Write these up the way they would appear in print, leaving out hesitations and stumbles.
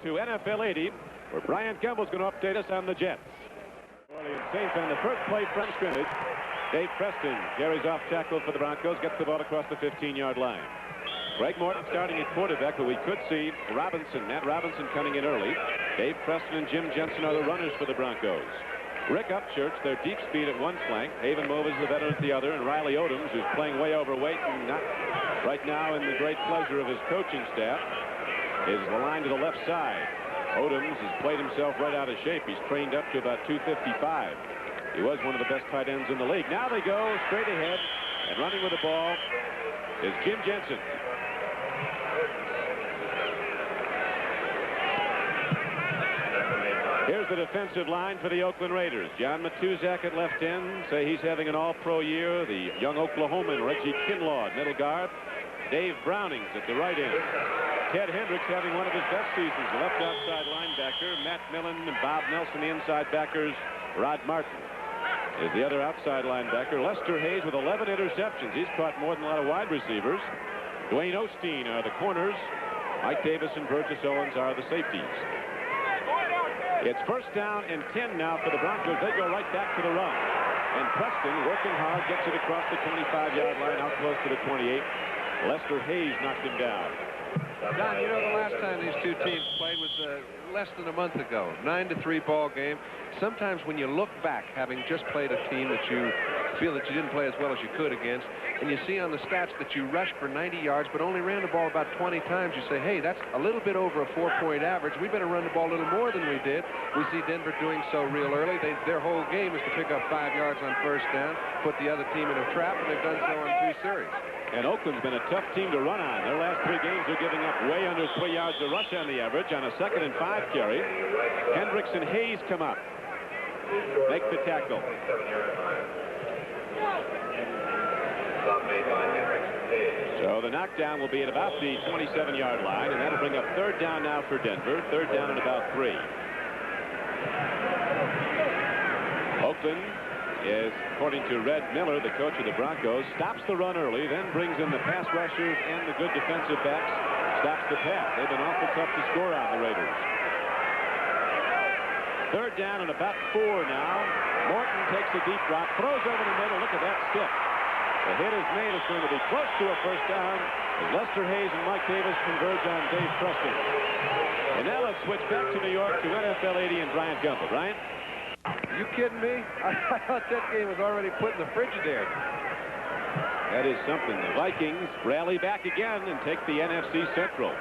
to NFL 80, where Brian Gemble's going to update us on the Jets. Orleans Saints on the first play from scrimmage. Dave Preston carries off tackle for the Broncos, gets the ball across the 15-yard line. Greg Morton starting at quarterback, but we could see Matt Robinson coming in early. Dave Preston and Jim Jensen are the runners for the Broncos. Rick Upchurch, their deep speed at one flank. Haven Mova is the veteran at the other. And Riley Odoms, who's playing way overweight and not right now in the great pleasure of his coaching staff, is aligned to the left side. Odoms has played himself right out of shape. He's trained up to about 255. He was one of the best tight ends in the league. Now they go straight ahead, and running with the ball is Jim Jensen. Here's the defensive line for the Oakland Raiders. John Matuzak at left end. Say he's having an all-pro year. The young Oklahoman Reggie Kinlaw at middle guard. Dave Brownings at the right end. Ted Hendricks having one of his best seasons. The left outside linebacker. Matt Millen and Bob Nelson, the inside backers. Rod Martin is the other outside linebacker. Lester Hayes with 11 interceptions. He's caught more than a lot of wide receivers. Dwayne Osteen are the corners. Mike Davis and Burgess Owens are the safeties. It's first down and 10 now for the Broncos. They go right back to the run. And Preston, working hard, gets it across the 25-yard line, out close to the 28. Lester Hayes knocked him down. Don, you know the last time these two teams played was less than a month ago. 9-3 ball game. Sometimes when you look back, having just played a team that you feel that you didn't play as well as you could against, and you see on the stats that you rushed for 90 yards but only ran the ball about 20 times, you say, hey, that's a little bit over a 4-point average. We better run the ball a little more than we did. We see Denver doing so real early. Their whole game is to pick up 5 yards on first down, put the other team in a trap, and they've done so on 2 series. And Oakland's been a tough team to run on. Their last 3 games are giving up way under 3 yards a rush on the average on a 2nd and 5 carry. Hendricks and Hayes come up. Make the tackle. So the knockdown will be at about the 27-yard line, and that'll bring up 3rd down now for Denver. 3rd down and about 3. Oakland is, according to Red Miller, the coach of the Broncos, stops the run early, then brings in the pass rushers and the good defensive backs, stops the pass. They've been awful tough to score on, the Raiders. 3rd down and about 4 now. Morton takes a deep drop, throws over the middle. Look at that stick. The hit is made. It's going to be close to a first down as Lester Hayes and Mike Davis converge on Dave Preston. And now let's switch back to New York to NFL 80 and Brian Gumble. Brian? Are you kidding me? I thought that game was already put in the Frigidaire. That is something. The Vikings rally back again and take the NFC Central.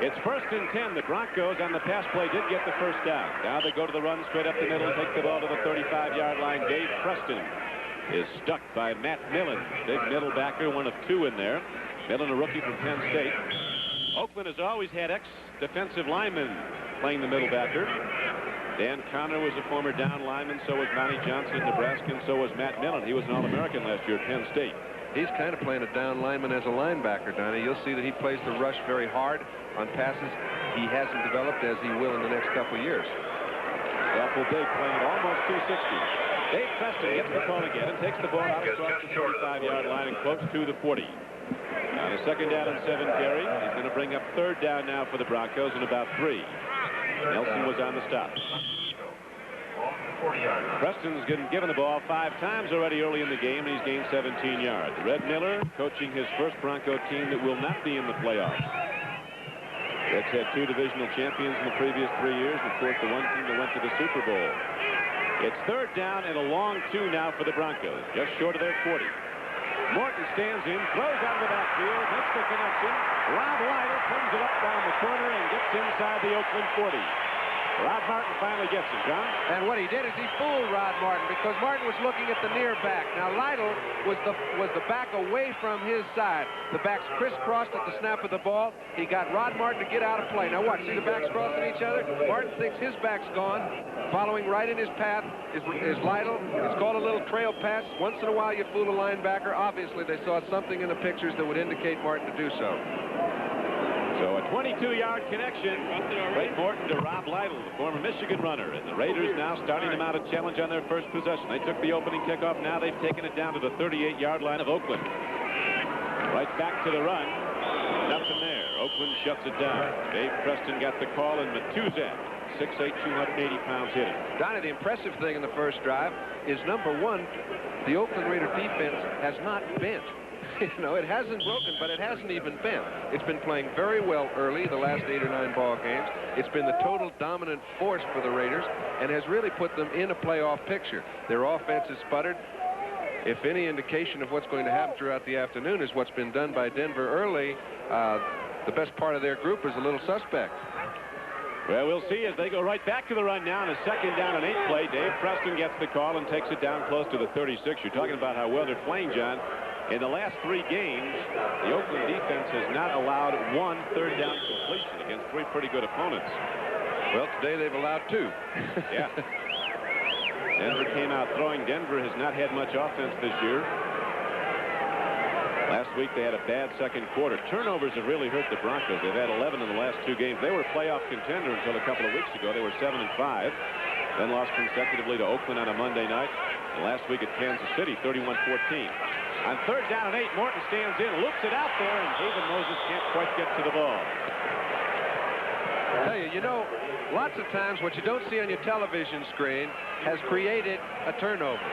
It's 1st and 10. The Broncos on the pass play did get the first down. Now they go to the run straight up the middle and take the ball to the 35-yard line. Dave Preston is stuck by Matt Millen, big middle backer, one of 2 in there. Millen, a rookie from Penn State. Oakland has always had ex-defensive linemen playing the middle backer. Dan Connor was a former down lineman, so was Monty Johnson at Nebraska, and so was Matt Millen. He was an All-American last year at Penn State. He's kind of playing a down lineman as a linebacker, Donnie. You'll see that he plays the rush very hard on passes he hasn't developed as he will in the next couple of years. Awful big, playing at almost 260. Dave Preston gets the call again and takes the ball out across the 35-yard line and close to the 40. On a 2nd down and 7 carry, he's going to bring up 3rd down now for the Broncos in about 3. Nelson was on the stop. Preston's been given the ball 5 times already early in the game, and he's gained 17 yards. Red Miller coaching his first Bronco team that will not be in the playoffs. Reds had 2 divisional champions in the previous 3 years, and of course the one team that went to the Super Bowl. It's 3rd down and a long 2 now for the Broncos, just short of their 40. Morton stands in, throws out of the backfield, makes the connection. Rob Lytle comes it up down the corner and gets inside the Oakland 40. Rod Martin finally gets him, John. And what he did is he fooled Rod Martin, because Martin was looking at the near back. Now Lytle was the back away from his side. The backs crisscrossed at the snap of the ball. He got Rod Martin to get out of play. Now watch, see the backs crossing each other? Martin thinks his back's gone. Following right in his path is Lytle. It's called a little trail pass. Once in a while you fool a linebacker. Obviously they saw something in the pictures that would indicate Martin to do so. So a 22-yard connection. Greg Morton to Rob Lytle, the former Michigan runner. And the Raiders now starting them out a challenge on their first possession. They took the opening kickoff. Now they've taken it down to the 38-yard line of Oakland. Right back to the run. Nothing there. Oakland shuts it down. Dave Preston got the call, and Matuzak, 6'8", 280 pounds, hit him. Donnie, the impressive thing in the first drive is, number one, the Oakland Raider defense has not bent. You know, it hasn't broken, but it hasn't even bent. It's been playing very well early, the last 8 or 9 ball games. It's been the total dominant force for the Raiders and has really put them in a playoff picture. Their offense has sputtered. If any indication of what's going to happen throughout the afternoon is what's been done by Denver early, the best part of their group is a little suspect. Well, we'll see as they go right back to the run now in a 2nd down and 8 play. Dave Preston gets the call and takes it down close to the 36. You're talking about how well they're playing, John. In the last 3 games, the Oakland defense has not allowed 1 third down completion against 3 pretty good opponents. Well, today they've allowed 2. Yeah. Denver came out throwing. Denver has not had much offense this year. Last week they had a bad second quarter. Turnovers have really hurt the Broncos. They've had 11 in the last 2 games. They were a playoff contender until a couple of weeks ago. They were 7-5. Then lost consecutively to Oakland on a Monday night. And last week at Kansas City, 31-14. On 3rd down and 8, Morton stands in, loops it out there, and Haven Moses can't quite get to the ball. I tell you, you know, lots of times what you don't see on your television screen has created a turnover.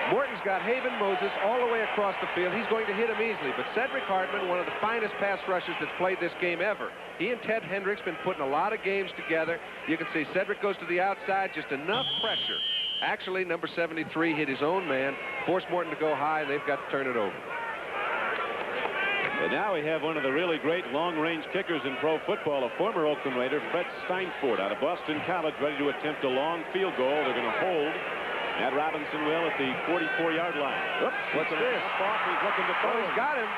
Morton's got Haven Moses all the way across the field. He's going to hit him easily, but Cedric Hartman, one of the finest pass rushers that's played this game ever. He and Ted Hendricks been putting a lot of games together. You can see Cedric goes to the outside, just enough pressure. Actually, number 73 hit his own man, forced Morton to go high. They've got to turn it over. And now we have one of the really great long-range kickers in pro football, a former Oakland Raider, Fred Steinfort, out of Boston College, ready to attempt a long field goal. They're going to hold. Matt Robinson will at the 44-yard line. Oops, what's this? Off. He's looking to throw. He's got him.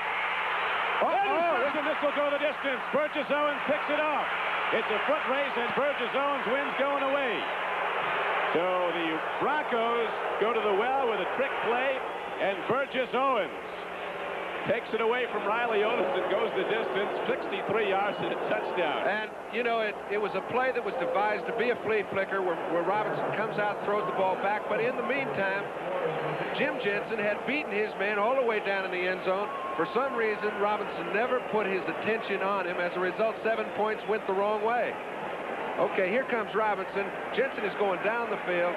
And this will go the distance. Burgess Owens picks it off. It's a foot race, and Burgess Owens wins going away. So the Broncos go to the well with a trick play, and Burgess Owens takes it away from Riley Owens and goes the distance, 63 yards and a touchdown. And, you know, it was a play that was devised to be a flea flicker where Robinson comes out, throws the ball back. But in the meantime, Jim Jensen had beaten his man all the way down in the end zone. For some reason, Robinson never put his attention on him. As a result, 7 points went the wrong way. Okay, here comes Robinson. Jensen is going down the field.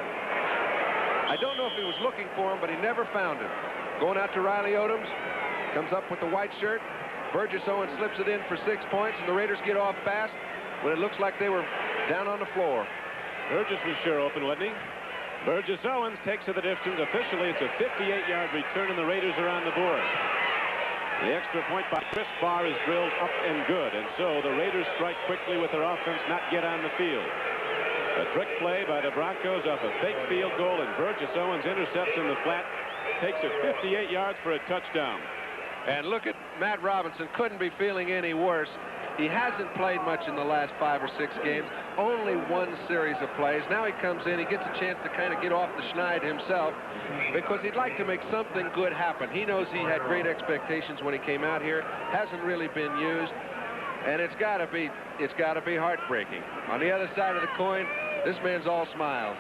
I don't know if he was looking for him, but he never found him. Going out to Riley Odoms. Comes up with the white shirt. Burgess Owens slips it in for 6 points, and the Raiders get off fast when it looks like they were down on the floor. Burgess was sure open, wasn't he? Burgess Owens takes it the distance. Officially, it's a 58-yard return, and the Raiders are on the board. The extra point by Chris Barr is drilled up and good, and so the Raiders strike quickly with their offense, not get on the field. A trick play by the Broncos off a fake field goal, and Burgess Owens intercepts in the flat, takes it 58 yards for a touchdown. And look at Matt Robinson, couldn't be feeling any worse. He hasn't played much in the last 5 or 6 games, only 1 series of plays. Now he comes in, he gets a chance to kind of get off the schneid himself because he'd like to make something good happen. He knows he had great expectations when he came out here, hasn't really been used, and it's got to be heartbreaking. On the other side of the coin, this man's all smiles.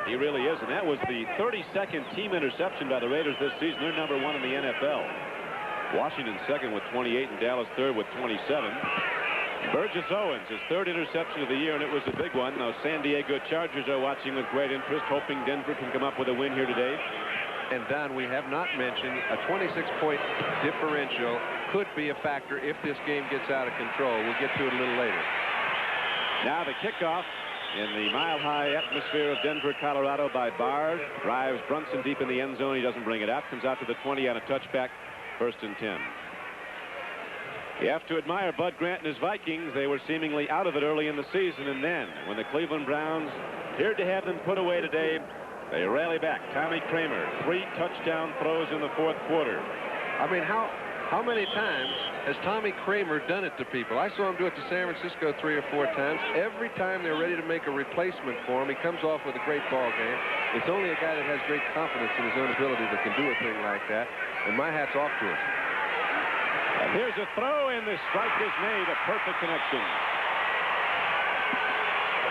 He really is, and that was the 32nd team interception by the Raiders this season. They're number 1 in the NFL. Washington second with 28 and Dallas third with 27. Burgess Owens, his 3rd interception of the year, and it was a big one. Now San Diego Chargers are watching with great interest, hoping Denver can come up with a win here today. And Don, we have not mentioned a 26-point differential could be a factor if this game gets out of control. We'll get to it a little later. Now the kickoff in the mile-high atmosphere of Denver, Colorado by Barr. Drives Brunson deep in the end zone. He doesn't bring it out. Comes out to the 20 on a touchback. 1st and 10. You have to admire Bud Grant and his Vikings. They were seemingly out of it early in the season, and then when the Cleveland Browns appeared to have them put away today, they rally back. Tommy Kramer, 3 touchdown throws in the 4th quarter. I mean, how many times has Tommy Kramer done it to people? I saw him do it to San Francisco 3 or 4 times. Every time they're ready to make a replacement for him, he comes off with a great ball game. It's only a guy that has great confidence in his own ability that can do a thing like that. And my hat's off to him. And here's a throw, and the strike is made. A perfect connection.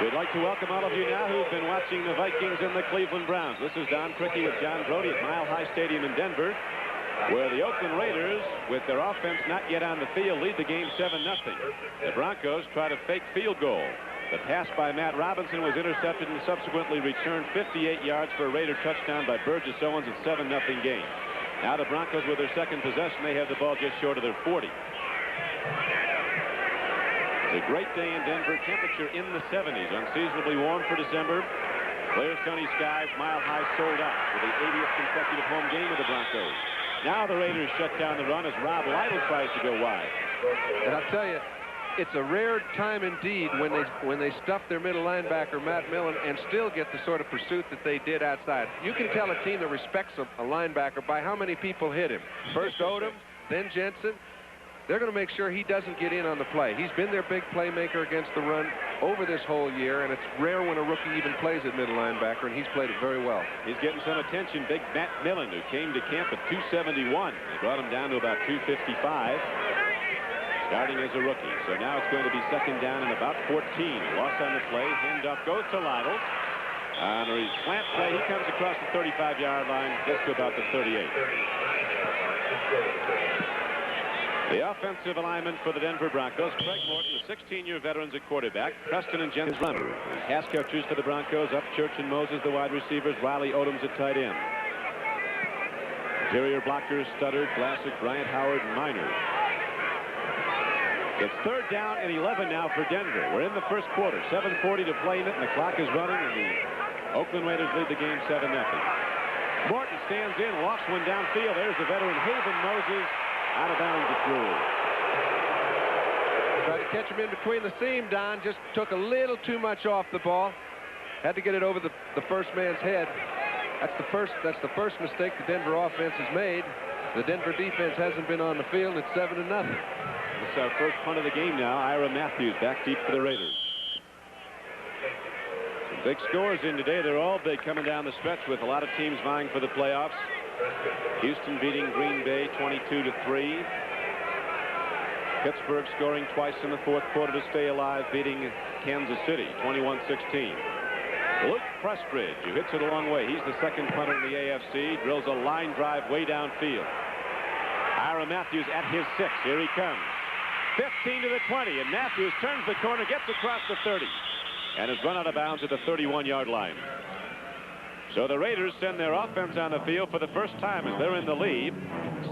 We'd like to welcome all of you now who've been watching the Vikings and the Cleveland Browns. This is Don Criqui with John Brody at Mile High Stadium in Denver. where the Oakland Raiders, with their offense not yet on the field, lead the game 7-0. The Broncos try to fake field goal. The pass by Matt Robinson was intercepted and subsequently returned 58 yards for a Raider touchdown by Burgess Owens. At 7-0 game. Now the Broncos, with their second possession, they have the ball just short of their 40. It's a great day in Denver. Temperature in the 70s. Unseasonably warm for December. Clear sunny skies, mile high sold out for the 80th consecutive home game of the Broncos. Now the Raiders shut down the run as Rob Lytle tries to go wide. And I'll tell you, it's a rare time indeed when they stuff their middle linebacker, Matt Millen, and still get the sort of pursuit that they did outside. You can tell a team that respects a linebacker by how many people hit him. First Odom, then Jensen. They're going to make sure he doesn't get in on the play. He's been their big playmaker against the run over this whole year, and it's rare when a rookie even plays at middle linebacker, and he's played it very well. He's getting some attention. Big Matt Millen, who came to camp at 271. They brought him down to about 255, starting as a rookie. So now it's going to be second down and about 14. Loss on the play. Handoff goes to Lytle. On a slant play, he comes across the 35-yard line, gets to about the 38. The offensive alignment for the Denver Broncos: Craig Morton, the 16-year veterans at quarterback, Preston and Jensen runner. Pass catchers for the Broncos: Upchurch and Moses, the wide receivers, Riley Odoms at tight end. Interior blockers: Studdard, Vlasic, Bryant, Howard, and Minor. It's third down and 11 now for Denver. We're in the first quarter. 7:40 to play in it, and the clock is running, and the Oakland Raiders lead the game 7-0. Morton stands in, lost one downfield. There's the veteran Haven Moses. Out of bounds at rule. Tried to catch him in between the seam, Don. Just took a little too much off the ball. Had to get it over the first man's head. That's the first mistake the Denver offense has made. The Denver defense hasn't been on the field. It's 7-0. It's our first punt of the game now. Ira Matthews back deep for the Raiders. Some big scores in today. They're all big coming down the stretch with a lot of teams vying for the playoffs. Houston beating Green Bay 22-3. Pittsburgh scoring twice in the fourth quarter to stay alive, beating Kansas City 21-16. Luke Prestridge, who hits it a long way. He's the second punter in the AFC. Drills a line drive way downfield. Ira Matthews at his 6. Here he comes. 15 to the 20, and Matthews turns the corner, gets across the 30, and is run out of bounds at the 31-yard line. So the Raiders send their offense on the field for the first time as they're in the lead.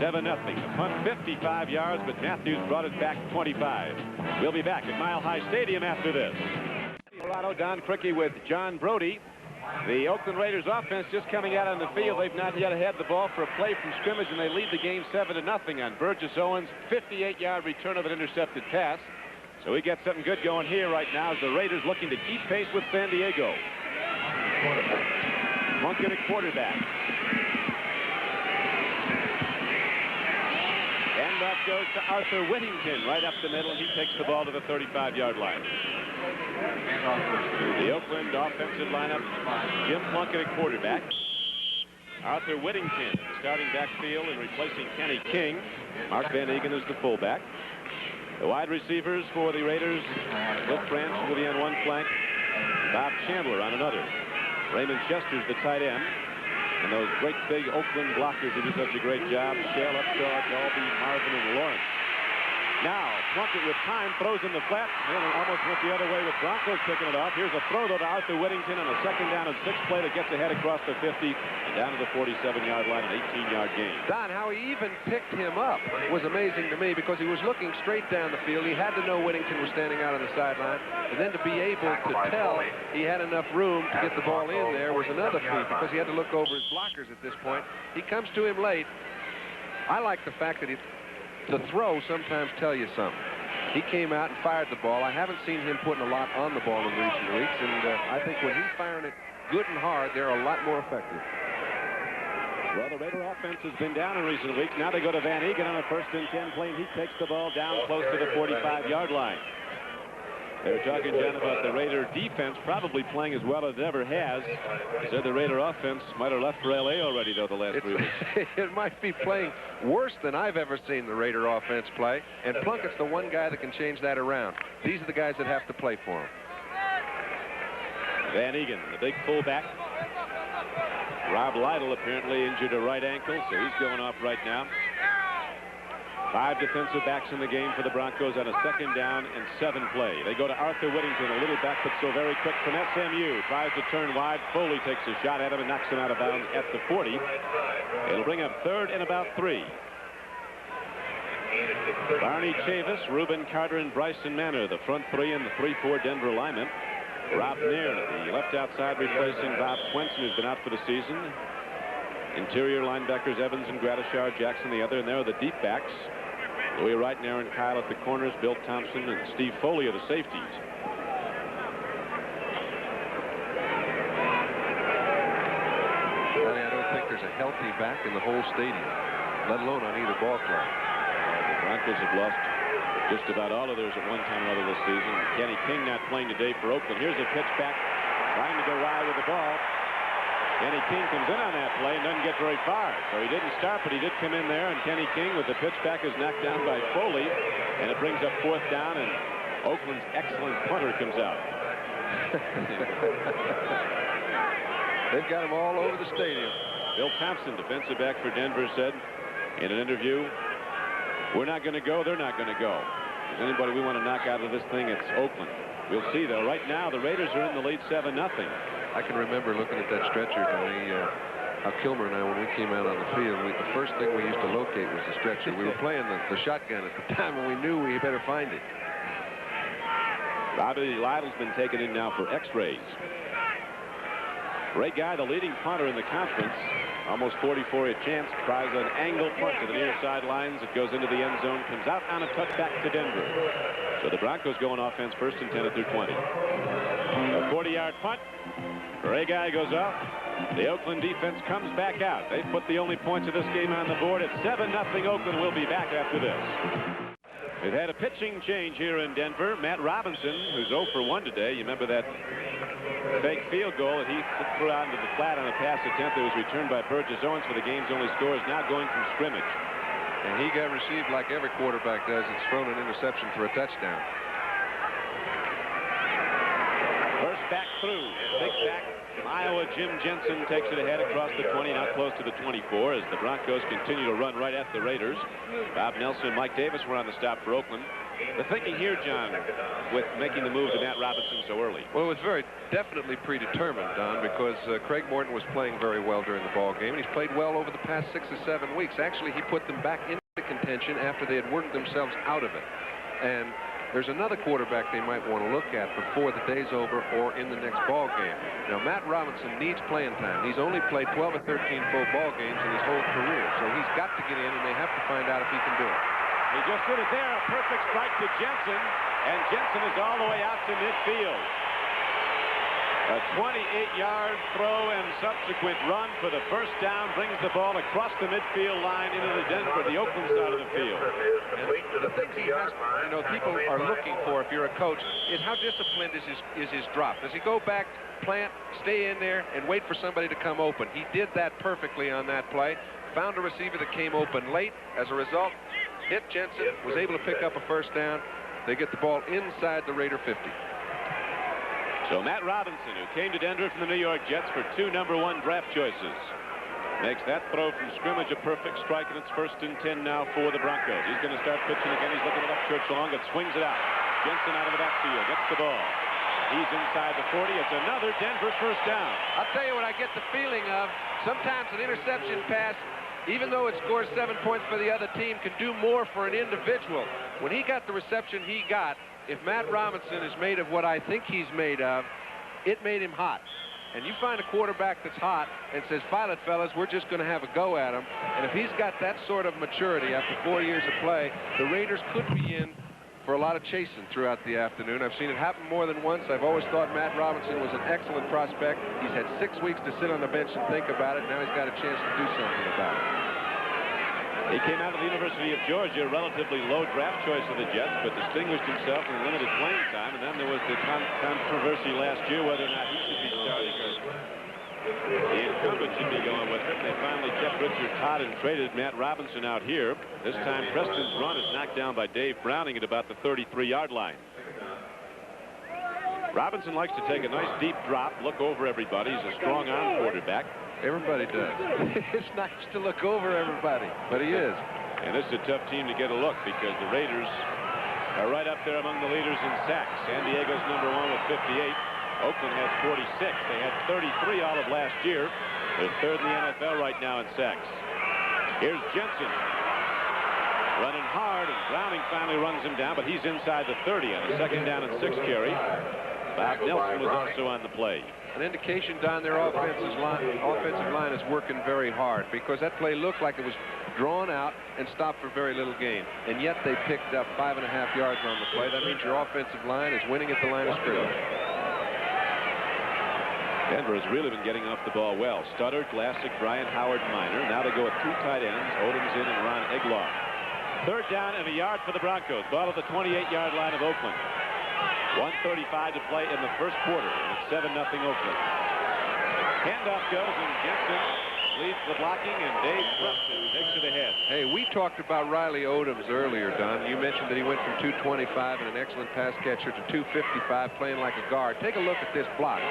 7-0. The punt 55 yards, but Matthews brought it back 25. We'll be back at Mile High Stadium after this. Colorado, Don Criqui with John Brody. The Oakland Raiders offense just coming out on the field. They've not yet had the ball for a play from scrimmage, and they lead the game 7-0 on Burgess Owens' 58-yard return of an intercepted pass. So we got something good going here right now as the Raiders looking to keep pace with San Diego. Monken at quarterback. Handoff goes to Arthur Whittington right up the middle, and he takes the ball to the 35-yard line. The Oakland offensive lineup: Jim Plunkett at quarterback, Arthur Whittington starting backfield and replacing Kenny King. Mark Van Egan is the fullback. The wide receivers for the Raiders: Cliff Branch will be on one flank, Bob Chandler on another. Raymond Chester's the tight end. And those great big Oakland blockers who do such a great job: Shell, Upshaw, Dalby, Marvin, and Lawrence. Now, Plunkett with time throws in the flat, and it almost went the other way with Broncos picking it off. Here's a throw, though, to Arthur Whittington on a second down and 6 play that gets ahead across the 50 and down to the 47-yard line, an 18-yard gain. Don, how he even picked him up was amazing to me because he was looking straight down the field. He had to know Whittington was standing out on the sideline, and then to be able to tell he had enough room to get the ball in there was another feat because he had to look over his blockers at this point. He comes to him late. I like the fact that the throw sometimes tell you something. He came out and fired the ball. I haven't seen him putting a lot on the ball in recent weeks, and I think when he's firing it good and hard, they're a lot more effective. Well, the Raider offense has been down in recent weeks. Now they go to Van Egan on a 1st and 10 play, and he takes the ball down close to the 45-yard line. They were talking, John, about the Raider defense probably playing as well as it ever has. Said the Raider offense might have left for L.A. already, though, the last 3 weeks. It might be playing worse than I've ever seen the Raider offense play, and Plunkett's the one guy that can change that around. These are the guys that have to play for him. Van Egan, the big fullback. Rob Lytle apparently injured a right ankle, so he's going off right now. 5 defensive backs in the game for the Broncos on a 2nd down and 7 play. They go to Arthur Whittington, a little back but so very quick from SMU. Tries to turn wide. Foley takes a shot at him and knocks him out of bounds at the 40. It'll bring up 3rd and about 3. Barney Chavis, Reuben Carter, and Bryson Manor, the front 3 and the 3-4 Denver alignment. Rob Nairn, the left outside, replacing Bob Swenson, who's been out for the season. Interior linebackers Evans and Gradishar, Jackson the other, and there are the deep backs. Louis Wright and Aaron Kyle at the corners, Bill Thompson and Steve Foley are the safeties. I don't think there's a healthy back in the whole stadium, let alone on either ball club. The Broncos have lost just about all of theirs at one time or other this season. Kenny King not playing today for Oakland. Here's a pitch back, trying to go wide with the ball. Kenny King comes in on that play and doesn't get very far. So he didn't start, but he did come in there, and Kenny King with the pitch back is knocked down by Foley, and it brings up 4th down, and Oakland's excellent punter comes out. They've got him all over the stadium. Bill Thompson, defensive back for Denver, said in an interview, "We're not going to go, they're not going to go. If there's anybody we want to knock out of this thing, it's Oakland." We'll see, though. Right now, the Raiders are in the lead 7-0. I can remember looking at that stretcher, Tony. How Kilmer and I, when we came out on the field, the first thing we used to locate was the stretcher. We were playing the shotgun at the time, and we knew we better find it. Robbie Lytle's been taken in now for X-rays. Ray Guy, the leading punter in the conference, almost 44 a chance, tries an angle punt to the near sidelines. It goes into the end zone, comes out on a touchback to Denver. So the Broncos go on offense 1st and 10 at their 20. A 40-yard punt. Ray Guy goes up. The Oakland defense comes back out. They put the only points of this game on the board. It's 7-0. Oakland will be back after this. We've had a pitching change here in Denver. Matt Robinson, who's 0 for 1 today. You remember that fake field goal that he threw out into the flat on a pass attempt that was returned by Burgess Owens for the game's only score, is now going from scrimmage. And he got received like every quarterback does. It's thrown an interception for a touchdown. First back through. Big back from Iowa. Jim Jensen takes it ahead across the 20, not close to the 24, as the Broncos continue to run right at the Raiders. Bob Nelson and Mike Davis were on the stop for Oakland. The thinking here, John, with making the move to Matt Robinson so early. Well, it was very definitely predetermined, Don, because Craig Morton was playing very well during the ball game, and he's played well over the past 6 or 7 weeks. Actually, he put them back into contention after they had worked themselves out of it. And there's another quarterback they might want to look at before the day's over or in the next ball game. Now, Matt Robinson needs playing time. He's only played 12 or 13 full ball games in his whole career, so he's got to get in, and they have to find out if he can do it. He just did it there. A perfect strike to Jensen, and Jensen is all the way out to midfield. A 28-yard throw and subsequent run for the first down brings the ball across the midfield line into the Oakland side of the field. And the things he has, people are looking for if you're a coach is how disciplined is his drop. Does he go back, plant, stay in there, and wait for somebody to come open? He did that perfectly on that play. Found a receiver that came open late. As a result, hit Jensen, was able to pick up a first down. They get the ball inside the Raider 50. So Matt Robinson, who came to Denver from the New York Jets for 2 #1 draft choices, makes that throw from scrimmage a perfect strike, and it's 1st and 10 now for the Broncos. He's going to start pitching again. He's looking it up Church long. It swings it out. Jensen out of the backfield, gets the ball. He's inside the 40. It's another Denver first down. I'll tell you what I get the feeling of. Sometimes an interception pass, even though it scores 7 points for the other team, can do more for an individual. When he got the reception he got, if Matt Robinson is made of what I think he's made of, it made him hot. And you find a quarterback that's hot and says, "File it, fellas, we're just going to have a go at him." And if he's got that sort of maturity after 4 years of play, the Raiders could be in for a lot of chasing throughout the afternoon. I've seen it happen more than once. I've always thought Matt Robinson was an excellent prospect. He's had 6 weeks to sit on the bench and think about it. Now he's got a chance to do something about it. He came out of the University of Georgia, a relatively low draft choice of the Jets, but distinguished himself in limited playing time. And then there was the controversy last year whether or not he should be starting or the incumbent should be going with him. They finally kept Richard Todd and traded Matt Robinson out here. This time Preston's run is knocked down by Dave Browning at about the 33-yard line. Robinson likes to take a nice deep drop, look over everybody. He's a strong arm quarterback. Everybody does. It's nice to look over everybody, but he is. And this is a tough team to get a look because the Raiders are right up there among the leaders in sacks. San Diego's #1 with 58. Oakland has 46. They had 33 all of last year. They're third in the NFL right now in sacks. Here's Jensen running hard, and Browning finally runs him down, but he's inside the 30 on a 2nd down and 6 carry. Bob Nelson was also on the play. An indication, Don, their offensive line is working very hard because that play looked like it was drawn out and stopped for very little gain. And yet they picked up 5.5 yards on the play. That means your offensive line is winning at the line of scrimmage. Denver has really been getting off the ball well. Studdard, Glassick, Brian Howard, Minor. Now they go with 2 tight ends, Odom's in and Ron Egloff. 3rd down and a yard for the Broncos. Ball at the 28-yard line of Oakland. 1:35 to play in the first quarter. It's 7-0 Oakland. Handoff goes, and Jensen leads the blocking, and Dave Preston takes it ahead. Hey, we talked about Riley Odoms earlier, Don. You mentioned that he went from 225 and an excellent pass catcher to 255, playing like a guard. Take a look at this block.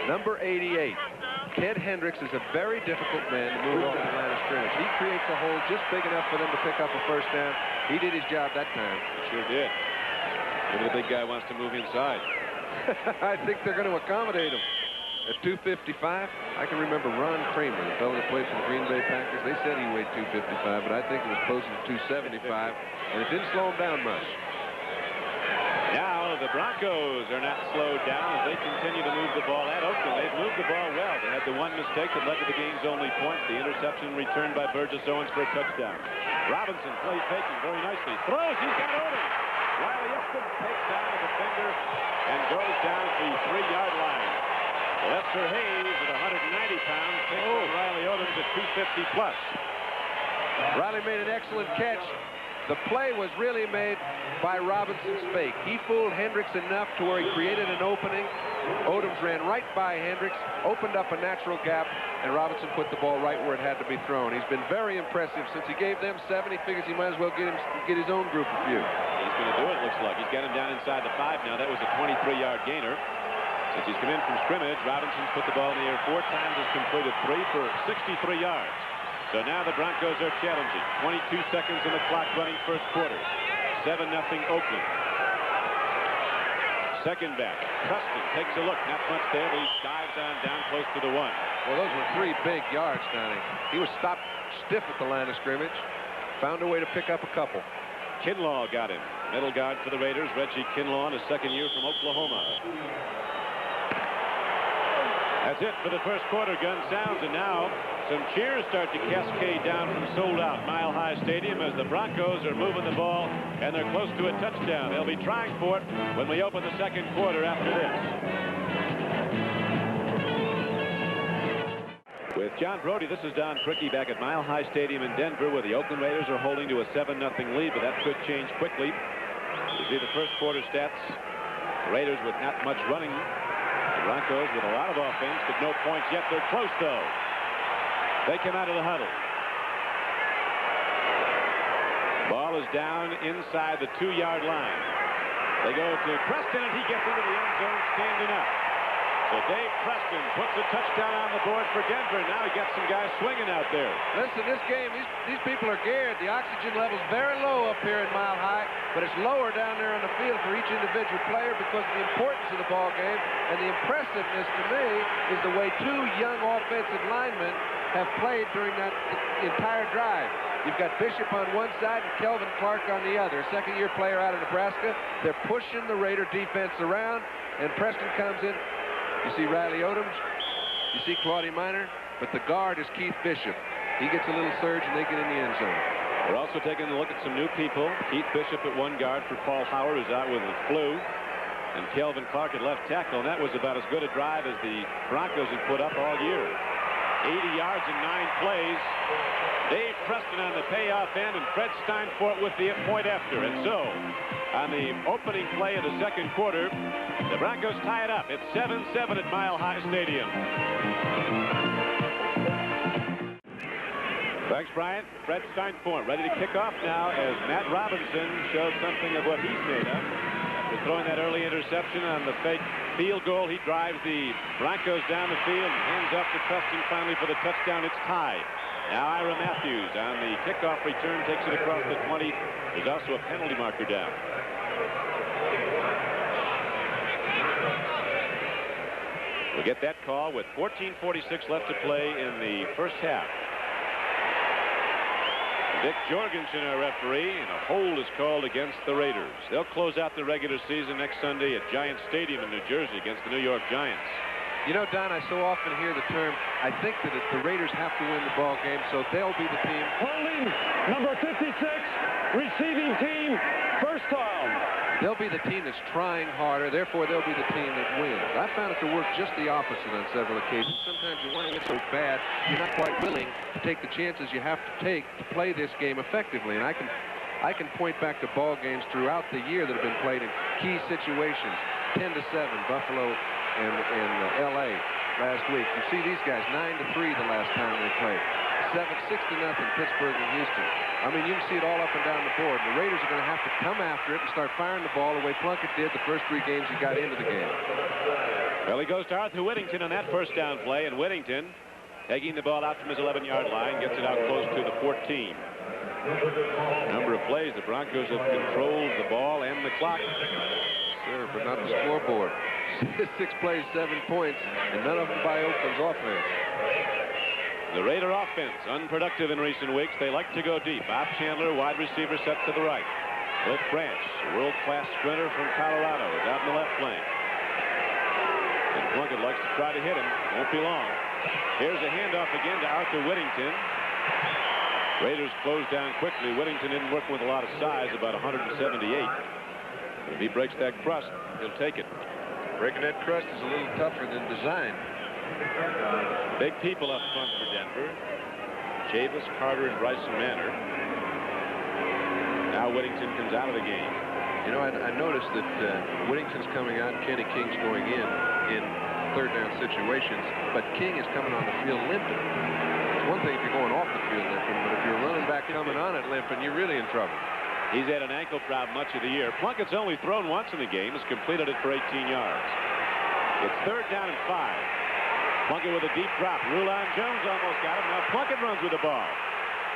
Number 88. Ted Hendricks is a very difficult man to move off the line of scrimmage. He creates a hole just big enough for them to pick up a 1st down. He did his job that time. He sure did. Maybe the big guy wants to move inside. I think they're going to accommodate him. At 255, I can remember Ron Kramer, the fellow that played for the Green Bay Packers. They said he weighed 255, but I think it was closer to 275, and it didn't slow him down much. Now the Broncos are not slowed down as they continue to move the ball at Oakland. They've moved the ball well. They had the one mistake that led to the game's only point. The interception returned by Burgess Owens for a touchdown. Robinson plays faking very nicely. Throws. He's got Owens. Riley Upton takes down the defender and goes down the 3-yard line. Lester Hayes at 190 pounds takes Riley Odoms at 250 plus. Riley made an excellent catch. The play was really made by Robinson's fake. He fooled Hendricks enough to where he created an opening. Odoms ran right by Hendricks, opened up a natural gap, and Robinson put the ball right where it had to be thrown. He's been very impressive. Since he gave them 7, he figures he might as well get his own group a few. He's going to do it, looks like. He's got him down inside the 5 now. That was a 23-yard gainer. Since he's come in from scrimmage, Robinson's put the ball in the air 4 times, has completed 3 for 63 yards. So now the Broncos are challenging. 22 seconds on the clock running first quarter. 7-0 Oakland. Second back. Preston takes a look. Not much there, but he dives on down close to the 1. Well, those were 3 big yards, Donnie. He was stopped stiff at the line of scrimmage. Found a way to pick up a couple. Kinlaw got him. Middle guard for the Raiders. Reggie Kinlaw in his 2nd year from Oklahoma. That's it for the first quarter. Gun sounds, and now some cheers start to cascade down from sold-out Mile High Stadium as the Broncos are moving the ball, and they're close to a touchdown. They'll be trying for it when we open the second quarter after this. With John Brody, this is Don Criqui back at Mile High Stadium in Denver, where the Oakland Raiders are holding to a 7-0 lead, but that could change quickly. You see the first quarter stats. The Raiders with not much running. The Broncos with a lot of offense, but no points yet. They're close, though. They come out of the huddle. Ball is down inside the 2-yard line. They go to Preston, and he gets into the end zone standing up. So Dave Preston puts a touchdown on the board for Denver. Now he got some guys swinging out there. Listen, this game, these people are geared. The oxygen level's very low up here in Mile High, but it's lower down there on the field for each individual player because of the importance of the ball game. And the impressiveness to me is the way 2 young offensive linemen have played during that entire drive. You've got Bishop on one side and Kelvin Clark on the other, a 2nd-year player out of Nebraska. They're pushing the Raider defense around, and Preston comes in. You see Riley Odoms, you see Claudia Minor, but the guard is Keith Bishop. He gets a little surge, and they get in the end zone. We're also taking a look at some new people. Keith Bishop at 1 guard for Paul Howard, who's out with the flu. And Kelvin Clark at left tackle, and that was about as good a drive as the Broncos had put up all year. 80 yards in 9 plays. Dave Preston on the payoff end, and Fred Steinfort with the point after. And so, on the opening play of the second quarter, the Broncos tie it up. It's 7-7 at Mile High Stadium. Thanks, Brian. Fred Steinfort ready to kick off now as Matt Robinson shows something of what he's made of after throwing that early interception on the fake field goal. He drives the Broncos down the field and hands up to Preston finally for the touchdown. It's tied. Now Ira Matthews on the kickoff return takes it across the 20. There's also a penalty marker down. We'll get that call with 14:46 left to play in the first half. Dick Jorgensen, our referee, and a hold is called against the Raiders. They'll close out the regular season next Sunday at Giant Stadium in New Jersey against the New York Giants. You know, Don, I so often hear the term, I think that the Raiders have to win the ball game, so they'll be the team. Holding number 56, receiving team, first down. They'll be the team that's trying harder, therefore they'll be the team that wins. I found it to work just the opposite on several occasions. Sometimes you want to win so bad, you're not quite willing to take the chances you have to take to play this game effectively. And I can point back to ball games throughout the year that have been played in key situations. 10-7, Buffalo and L.A. last week. You see these guys 9-3 the last time they played. 6-0, Pittsburgh and Houston. I mean, you can see it all up and down the board. The Raiders are going to have to come after it and start firing the ball the way Plunkett did the first 3 games he got into the game. Well, he goes to Arthur Whittington on that first down play, and Whittington, taking the ball out from his 11-yard line, gets it out close to the 14. Number of plays, the Broncos have controlled the ball and the clock. Sure, but not the scoreboard. 6 plays, 7 points, and none of them by Oakland's offense. The Raider offense, unproductive in recent weeks. They like to go deep. Bob Chandler, wide receiver, set to the right. Cliff Branch, world-class sprinter from Colorado, is out in the left lane. And Plunkett likes to try to hit him. Won't be long. Here's a handoff again to Arthur Whittington. Raiders closed down quickly. Whittington didn't work with a lot of size, about 178. If he breaks that crust, he'll take it. Breaking that crust is a little tougher than design. Big people up front for Denver. Chavis, Carter, and Bryson Manor. Now Whittington comes out of the game. You know, I noticed that Whittington's coming out, Kenny King's going in third down situations, but King is coming on the field limping. It's one thing if you're going off the field limping, but if you're running back coming on it limping, you're really in trouble. He's had an ankle problem much of the year. Plunkett's only thrown once in the game. Has completed it for 18 yards. It's third down and 5. Plunkett with a deep drop. Rulon Jones almost got him. Now Plunkett runs with the ball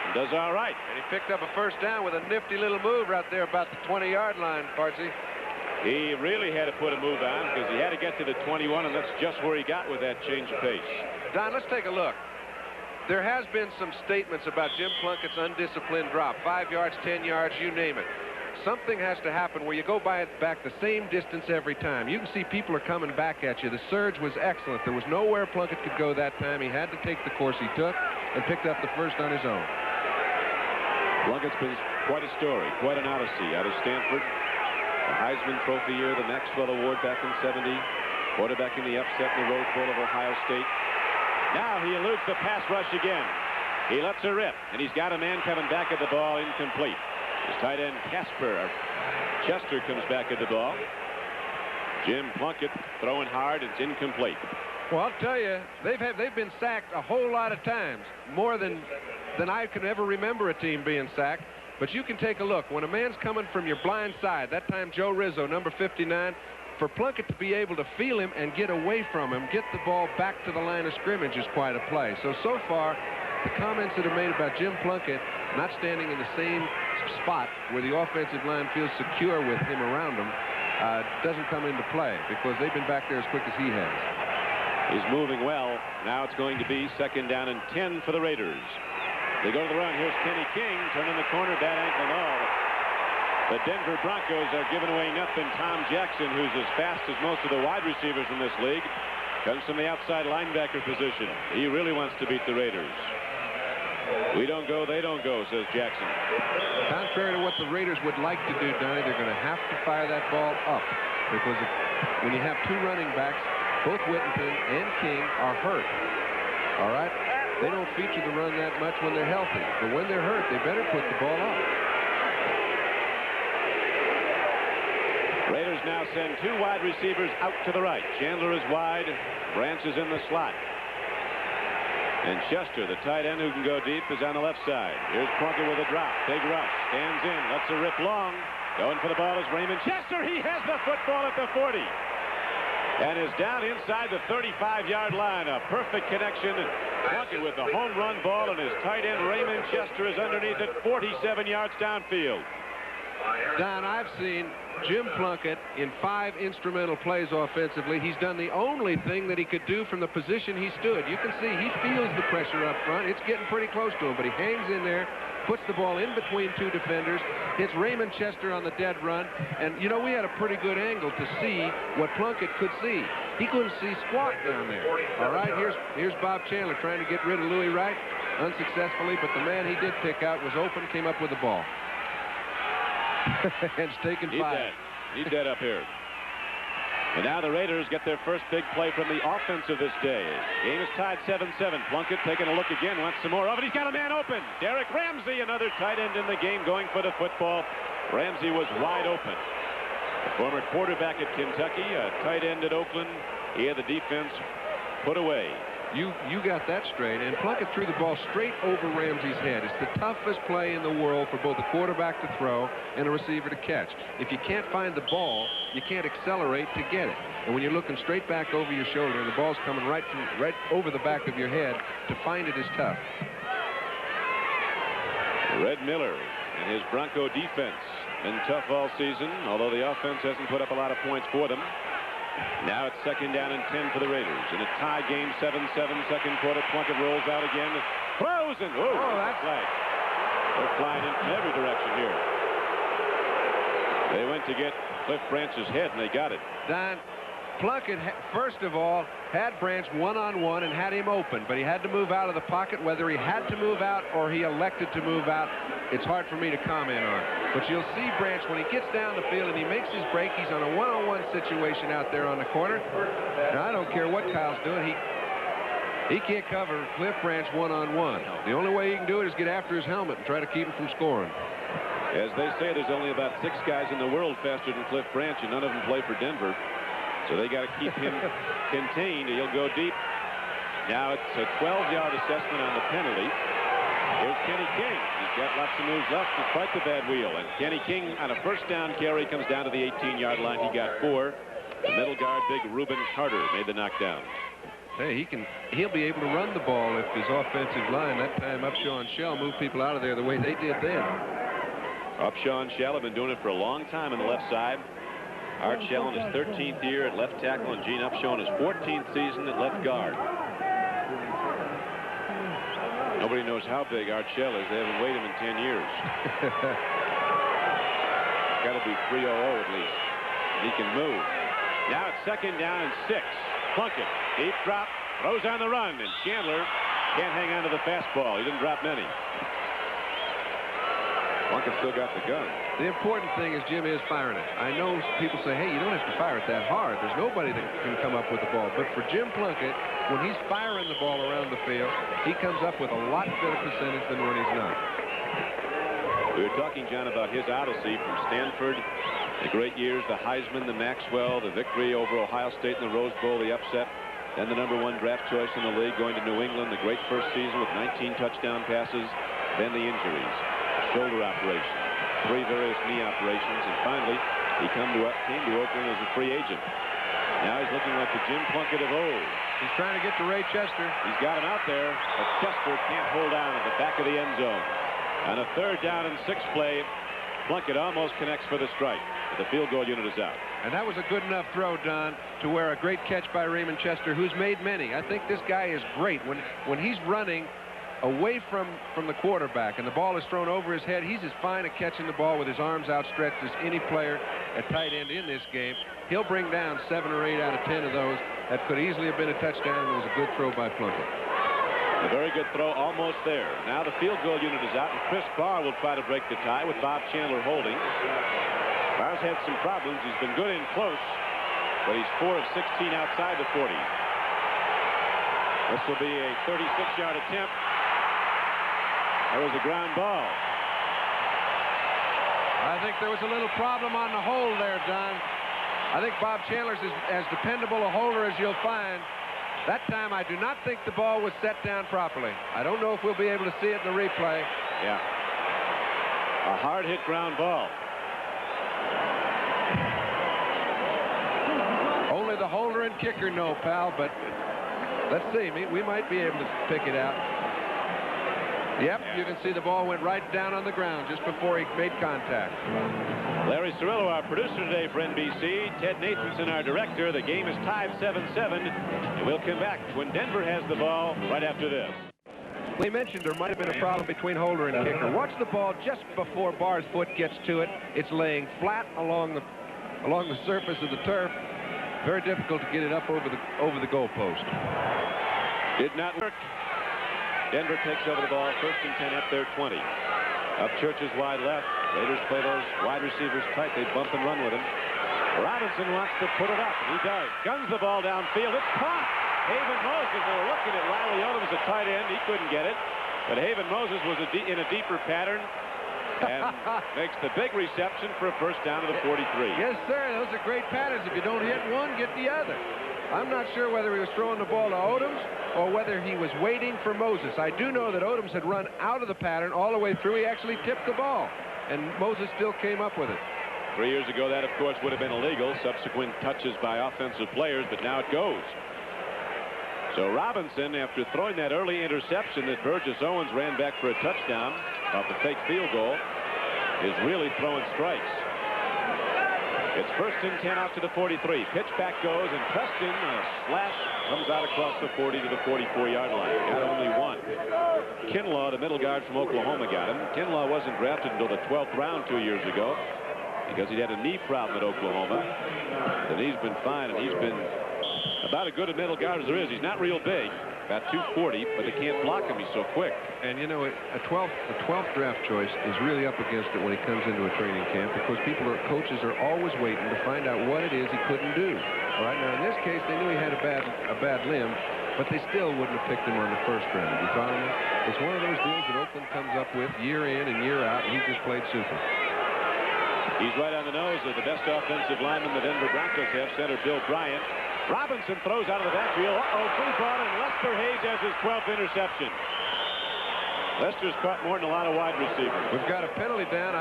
and does all right. And he picked up a first down with a nifty little move right there about the 20-yard line, Partsy. He really had to put a move on because he had to get to the 21, and that's just where he got with that change of pace. Don, let's take a look. There has been some statements about Jim Plunkett's undisciplined drop. 5 yards, 10 yards, you name it. Something has to happen where you go back the same distance every time. You can see people are coming back at you. The surge was excellent. There was nowhere Plunkett could go that time. He had to take the course he took and picked up the first on his own. Plunkett's been quite a story, quite an odyssey out of Stanford. The Heisman Trophy year, the Maxwell Award back in '70, quarterback in the upset in the Rose Bowl of Ohio State. Now he eludes the pass rush again. He lets her rip, and he's got a man coming back at the ball, incomplete. His tight end Chester comes back at the ball. Jim Plunkett throwing hard. It's incomplete. Well, I'll tell you, they've been sacked a whole lot of times, more than I can ever remember a team being sacked. But you can take a look. When a man's coming from your blind side, that time Joe Rizzo, number 59, for Plunkett to be able to feel him and get away from him, get the ball back to the line of scrimmage is quite a play. So far, the comments that are made about Jim Plunkett not standing in the same spot where the offensive line feels secure with him around him doesn't come into play because they've been back there as quick as he has. He's moving well. Now it's going to be second down and 10 for the Raiders. They go to the run. Here's Kenny King turning the corner, bad ankle and all. The Denver Broncos are giving away nothing. Tom Jackson, who's as fast as most of the wide receivers in this league, comes from the outside linebacker position. He really wants to beat the Raiders. We don't go, they don't go, says Jackson. Contrary to what the Raiders would like to do, Donnie, they're going to have to fire that ball up because when you have 2 running backs, both Whittington and King are hurt. All right? They don't feature the run that much when they're healthy. But when they're hurt, they better put the ball up. Raiders now send 2 wide receivers out to the right. Chandler is wide. Branch is in the slot. And Chester, the tight end who can go deep, is on the left side. Here's Plunkett with a drop. Big rush. Stands in. Lets a rip long. Going for the ball is Raymond Chester. He has the football at the 40. and is down inside the 35-yard line. A perfect connection. Plunkett with the home run ball, and his tight end Raymond Chester is underneath it 47 yards downfield. Don, I've seen Jim Plunkett in 5 instrumental plays offensively. He's done the only thing that he could do from the position he stood. You can see he feels the pressure up front. It's getting pretty close to him, but he hangs in there, puts the ball in between 2 defenders, hits Raymond Chester on the dead run, and, you know, we had a pretty good angle to see what Plunkett could see. He couldn't see squat down there. All right, here's Bob Chandler trying to get rid of Louis Wright unsuccessfully, but the man he did pick out was open, came up with the ball. And it's taken 5. Need that up here. And now the Raiders get their first big play from the offense of this day. Game is tied 7-7. Plunkett taking a look again, wants some more of it. He's got a man open. Derek Ramsey, another tight end in the game, going for the football. Ramsey was wide open. The former quarterback at Kentucky, a tight end at Oakland. He had the defense put away. You got that straight, and Plunkett threw the ball straight over Ramsey's head. It's the toughest play in the world for both a quarterback to throw and a receiver to catch. If you can't find the ball, you can't accelerate to get it. And when you're looking straight back over your shoulder and the ball's coming right over the back of your head, to find it is tough. Red Miller and his Bronco defense been tough all season, although the offense hasn't put up a lot of points for them. Now it's 2nd down and 10 for the Raiders. In a tie game, 7-7, second quarter. Plunkett rolls out again. Throws and that's flag. They're flying in from every direction here. They went to get Cliff Branch's head, and they got it. Don, Plunkett, first of all, had Branch one-on-one and had him open, but he had to move out of the pocket. Whether he had to move out or he elected to move out, it's hard for me to comment on. But you'll see Branch, when he gets down the field and he makes his break, he's on a one-on-one situation out there on the corner. Now, I don't care what Kyle's doing. He can't cover Cliff Branch one-on-one. The only way he can do it is get after his helmet and try to keep him from scoring. As they say, there's only about 6 guys in the world faster than Cliff Branch, and none of them play for Denver. So they got to keep him contained. He'll go deep. Now it's a 12-yard assessment on the penalty. Here's Kenny King. He's got lots of moves left despite the bad wheel. And Kenny King on a first down carry comes down to the 18-yard line. He got 4. The middle guard, big Reuben Carter, made the knockdown. Hey, he'll be able to run the ball if his offensive line, that time Upshaw and Shell, move people out of there the way they did then. Upshaw and Shell have been doing it for a long time on the left side. Art Shell in his 13th year at left tackle, and Gene Upshaw in his 14th season at left guard. Nobody knows how big Art Shell is. They haven't weighed him in 10 years. Got to be 300 at least. He can move. Now it's 2nd down and 6. Plunkett, deep drop, throws on the run, and Chandler can't hang on to the fastball. He didn't drop many. Plunkett still got the gun. The important thing is Jim is firing it. I know people say, hey, you don't have to fire it that hard. There's nobody that can come up with the ball. But for Jim Plunkett, when he's firing the ball around the field, he comes up with a lot better percentage than when he's not. We were talking, John, about his odyssey from Stanford, the great years, the Heisman, the Maxwell, the victory over Ohio State in the Rose Bowl, the upset, then the #1 draft choice in the league, going to New England, the great first season with 19 touchdown passes, then the injuries, shoulder operation, 3 various knee operations, and finally he came to Oakland as a free agent. Now he's looking like the Jim Plunkett of old. He's trying to get to Ray Chester. He's got him out there, but Chester can't hold down at the back of the end zone. On a 3rd down and 6 play, Plunkett almost connects for the strike, but the field goal unit is out. And that was a good enough throw, Don, to where a great catch by Raymond Chester, who's made many. I think this guy is great. When he's running away from the quarterback and the ball is thrown over his head, he's as fine at catching the ball with his arms outstretched as any player at tight end in this game. He'll bring down 7 or 8 out of 10 of those. That could easily have been a touchdown, and it was a good throw by Plunkett. A very good throw, almost there. Now the field goal unit is out, and Chris Barr will try to break the tie with Bob Chandler holding. Barr's had some problems. He's been good in close, but he's 4 of 16 outside the 40. This will be a 36-yard attempt. There was a ground ball. I think there was a little problem on the hold there, Don. I think Bob Chandler's as dependable a holder as you'll find. That time, I do not think the ball was set down properly. I don't know if we'll be able to see it in the replay. Yeah. A hard-hit ground ball. Only the holder and kicker, no, pal, but let's see. We might be able to pick it out. Yep, you can see the ball went right down on the ground just before he made contact. Larry Cirillo, our producer today for NBC. Ted Nathanson, our director. The game is tied 7-7. And we'll come back when Denver has the ball right after this. We mentioned there might have been a problem between holder and kicker. Watch the ball just before Barr's foot gets to it. It's laying flat along the surface of the turf. Very difficult to get it up over the goalpost. Did not work. Denver takes over the ball, 1st and 10 at their 20. Up Church's wide left. Raiders play those wide receivers tight. They bump and run with him. Robinson wants to put it up, and he does. Guns the ball downfield. It's caught. Haven Moses, they were looking at Riley Odoms, a tight end. He couldn't get it. But Haven Moses was in a deeper pattern and makes the big reception for a first down to the 43. Yes, sir. Those are great patterns. If you don't hit one, get the other. I'm not sure whether he was throwing the ball to Odoms or whether he was waiting for Moses. I do know that Odoms had run out of the pattern all the way through. He actually tipped the ball, and Moses still came up with it. 3 years ago, that, of course, would have been illegal. Subsequent touches by offensive players, but now it goes. So Robinson, after throwing that early interception that Burgess Owens ran back for a touchdown off the fake field goal, is really throwing strikes. It's 1st and 10 out to the 43. Pitch back goes, and Preston on a slash comes out across the 40 to the 44-yard line. Got only one. Kinlaw, the middle guard from Oklahoma, got him. Kinlaw wasn't drafted until the 12th round 2 years ago because he'd had a knee problem at Oklahoma. The knee's been fine, and he's been about as good a middle guard as there is. He's not real big, about 240, but they can't block him. He's so quick. And you know, a 12th draft choice is really up against it when he comes into a training camp, because coaches are always waiting to find out what it is he couldn't do. All right, now in this case, they knew he had a bad limb, but they still wouldn't have picked him on the 1st round. You follow me? It's one of those deals that Oakland comes up with year in and year out, and he just played super. He's right on the nose of the best offensive lineman the Denver Broncos have, center Bill Bryant. Robinson throws out of the backfield. Free ball, and Lester Hayes has his 12th interception. Lester's caught more than a lot of wide receivers. We've got a penalty down.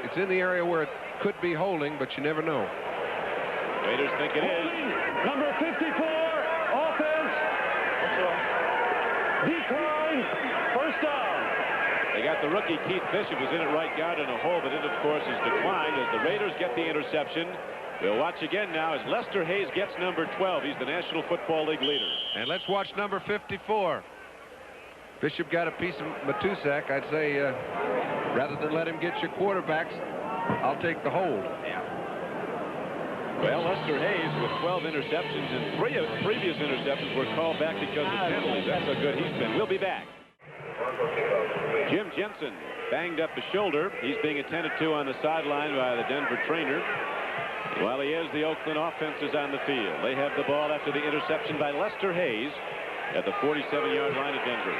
It's in the area where it could be holding, but you never know. Raiders think it is. Number 54, offense. Decline. 1st down. They got the rookie Keith Bishop was in at right guard in a hole, but it, of course, is declined as the Raiders get the interception. We'll watch again now as Lester Hayes gets number 12. He's the National Football League leader. And let's watch number 54. Bishop got a piece of Matusak. I'd say rather than let him get your quarterbacks, I'll take the hold. Yeah. Well, Lester Hayes with 12 interceptions, and 3 of previous interceptions were called back because of penalties. That's how good he's been. We'll be back. Jim Jensen banged up the shoulder. He's being attended to on the sideline by the Denver trainer. While he is, the Oakland offense is on the field. They have the ball after the interception by Lester Hayes at the 47-yard line of Denver.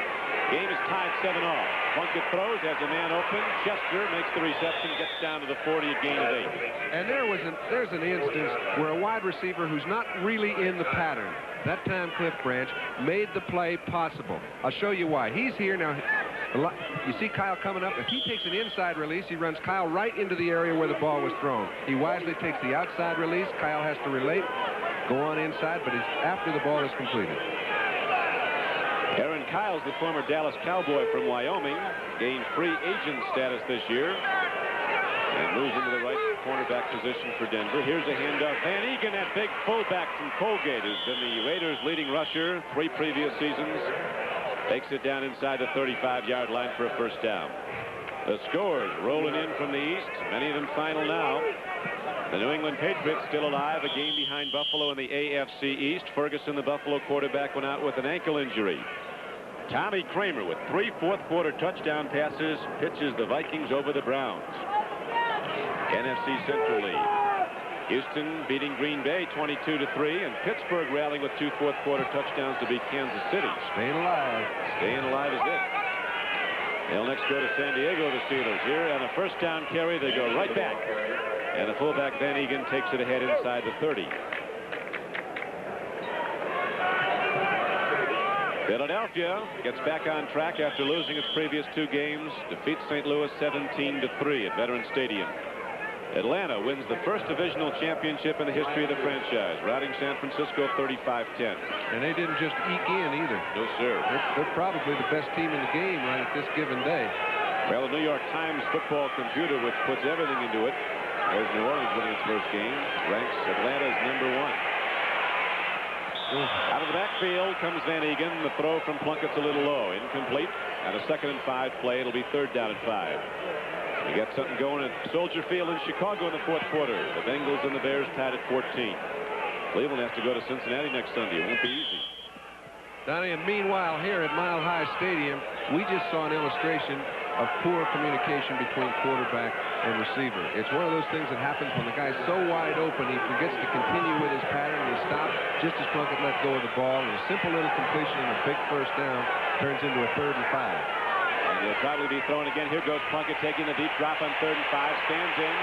Game is tied 7-all. Plunkett throws, has a man open. Chester makes the reception, gets down to the 40, a gain of 8. And there's an instance where a wide receiver who's not really in the pattern, that time Cliff Branch, made the play possible. I'll show you why. He's here now. You see Kyle coming up. If he takes an inside release, he runs Kyle right into the area where the ball was thrown. He wisely takes the outside release. Kyle has to relate, go on inside, but it's after the ball is completed. Aaron Kyle's the former Dallas Cowboy from Wyoming, gained free agent status this year, and moves into the right cornerback position for Denver. Here's a handoff. Van Egan, that big fullback from Colgate, who's been the Raiders' leading rusher 3 previous seasons, takes it down inside the 35-yard line for a first down. The scores rolling in from the east, many of them final now. The New England Patriots still alive, a game behind Buffalo in the AFC East. Ferguson, the Buffalo quarterback, went out with an ankle injury. Tommy Kramer with 3 fourth-quarter touchdown passes pitches the Vikings over the Browns. NFC Central lead. Houston beating Green Bay 22-3, and Pittsburgh rallying with 2 fourth-quarter touchdowns to beat Kansas City. Staying alive. Staying alive is it. They'll next go to San Diego, the Steelers. Here on a first down carry, they go right back. And the fullback Van Egan takes it ahead inside the 30. Philadelphia gets back on track after losing its previous 2 games. Defeats St. Louis 17-3 at Veterans Stadium. Atlanta wins the first divisional championship in the history of the franchise, routing San Francisco 35-10. And they didn't just eke in either. No, sir. They're probably the best team in the game right at this given day. Well, the New York Times football computer, which puts everything into it, as New Orleans winning its first game, ranks Atlanta as #1. Out of the backfield comes Van Egan. The throw from Plunkett's a little low. Incomplete. And a 2nd and 5 play. It'll be 3rd down and 5. You got something going at Soldier Field in Chicago in the 4th quarter. The Bengals and the Bears tied at 14. Cleveland has to go to Cincinnati next Sunday. It won't be easy. Donnie, and meanwhile, here at Mile High Stadium, we just saw an illustration of poor communication between quarterback and receiver. It's one of those things that happens when the guy's so wide open, he forgets to continue with his pattern, and he stops just as Plunkett let go of the ball, and a simple little completion and a big 1st down turns into a 3rd and 5. And he'll probably be thrown again. Here goes Plunkett taking the deep drop on 3rd and 5, stands in,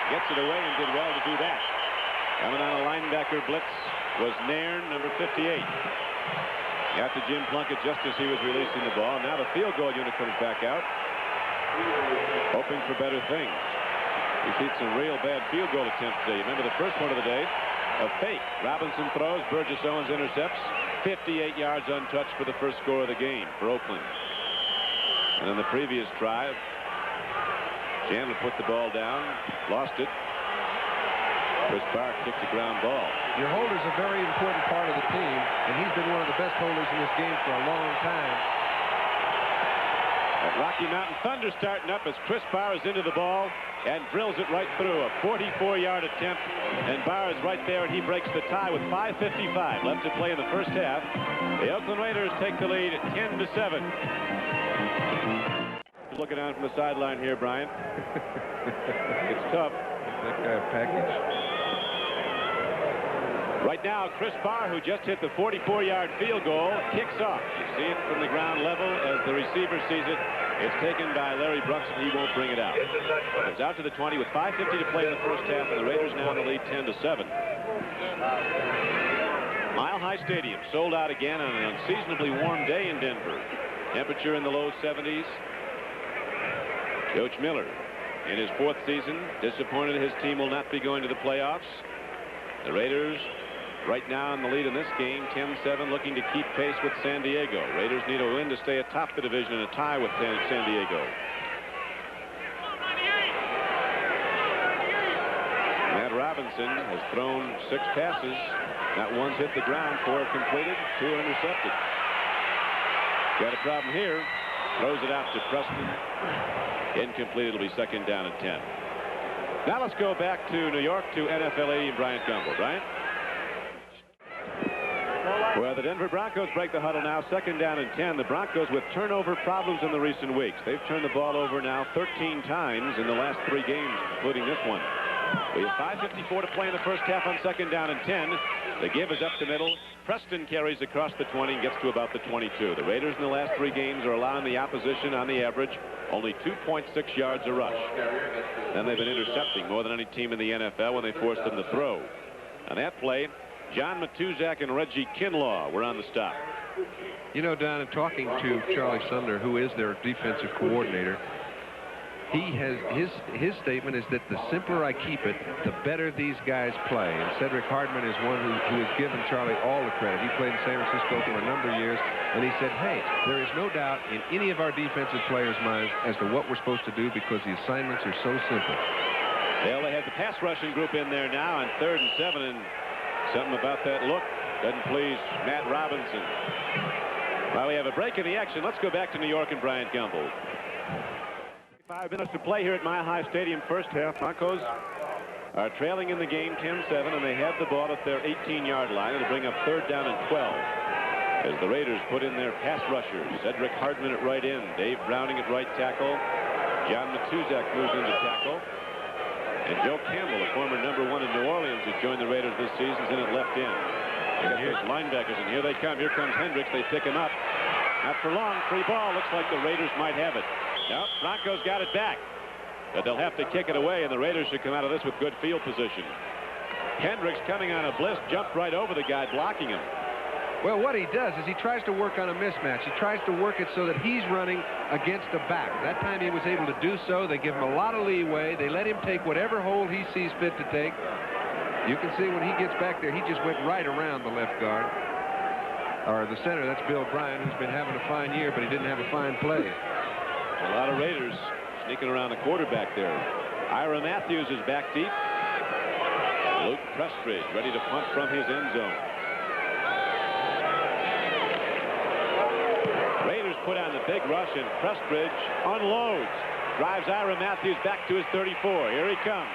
gets it away, and did well to do that. Coming on a linebacker blitz was Nairn, number 58. Got to Jim Plunkett just as he was releasing the ball. Now the field goal unit comes back out, hoping for better things. He's seen some real bad field goal attempts today. Remember the first one of the day, a fake. Robinson throws, Burgess Owens intercepts. 58 yards untouched for the first score of the game for Oakland. And then the previous drive, Chandler put the ball down, lost it. Chris Barr kicked a ground ball. Your holder's a very important part of the team, and he's been one of the best holders in this game for a long time. That Rocky Mountain Thunder starting up as Chris Barr is into the ball and drills it right through. A 44-yard attempt, and Barr is right there, and he breaks the tie with 5:55 left to play in the first half. The Oakland Raiders take the lead at 10-7. Looking down from the sideline here, Brian. It's tough. That guy a package. Right now, Chris Barr, who just hit the 44-yard field goal, kicks off. You see it from the ground level as the receiver sees it. It's taken by Larry Brooks, and he won't bring it out. It's out to the 20 with 5:50 to play in the first half, and the Raiders now in the lead 10-7. Mile High Stadium sold out again on an unseasonably warm day in Denver. Temperature in the low 70s. Coach Miller, in his 4th season, disappointed his team will not be going to the playoffs. The Raiders right now in the lead in this game, 10-7, looking to keep pace with San Diego. Raiders need a win to stay atop the division and a tie with San Diego. Matt Robinson has thrown 6 passes. Not one's hit the ground, 4 completed, 2 intercepted. Got a problem here. Throws it out to Preston. Incomplete. It'll be 2nd down and 10. Now let's go back to New York to NFL Bryant Gumbel. Bryant? Well, the Denver Broncos break the huddle now. 2nd down and 10. The Broncos with turnover problems in the recent weeks. They've turned the ball over now 13 times in the last 3 games, including this one. We have 5:54 to play in the first half on 2nd down and 10. The give is up the middle. Preston carries across the 20 and gets to about the 22. The Raiders in the last 3 games are allowing the opposition on the average only 2.6 yards a rush. Then they've been intercepting more than any team in the NFL when they forced them to throw. On that play, John Matuzak and Reggie Kinlaw were on the stop. You know, Don, in talking to Charlie Sumner, who is their defensive coordinator, he has his statement is that the simpler I keep it, the better these guys play. And Cedric Hardman is one who has given Charlie all the credit. He played in San Francisco for a number of years, and he said, hey, there is no doubt in any of our defensive players' minds as to what we're supposed to do because the assignments are so simple. Well, they have the pass rushing group in there now on 3rd and 7, and something about that look doesn't please Matt Robinson. While we have a break in the action, let's go back to New York and Bryant Gumbel. 5 minutes to play here at Mile High Stadium, first half. Broncos are trailing in the game 10-7, and they have the ball at their 18-yard line. It'll bring up 3rd down and 12 as the Raiders put in their pass rushers. Cedric Hardman at right end, Dave Browning at right tackle, John Matuzak moves into tackle, and Joe Campbell, a former #1 in New Orleans, who joined the Raiders this season, is in at left end. They got those linebackers, and here they come. Here comes Hendricks. They pick him up. Not for long. Free ball. Looks like the Raiders might have it. No, Broncos got it back. But they'll have to kick it away, and the Raiders should come out of this with good field position. Hendricks coming on a blitz, jumped right over the guy blocking him. Well, what he does is he tries to work on a mismatch. He tries to work it so that he's running against a back. That time he was able to do so. They give him a lot of leeway. They let him take whatever hold he sees fit to take. You can see when he gets back there, he just went right around the left guard. Or the center, that's Bill Bryan, who's been having a fine year, but he didn't have a fine play. A lot of Raiders sneaking around the quarterback there. Ira Matthews is back deep. Luke Prestridge ready to punt from his end zone. Raiders put on the big rush, and Prestridge unloads. Drives Ira Matthews back to his 34. Here he comes.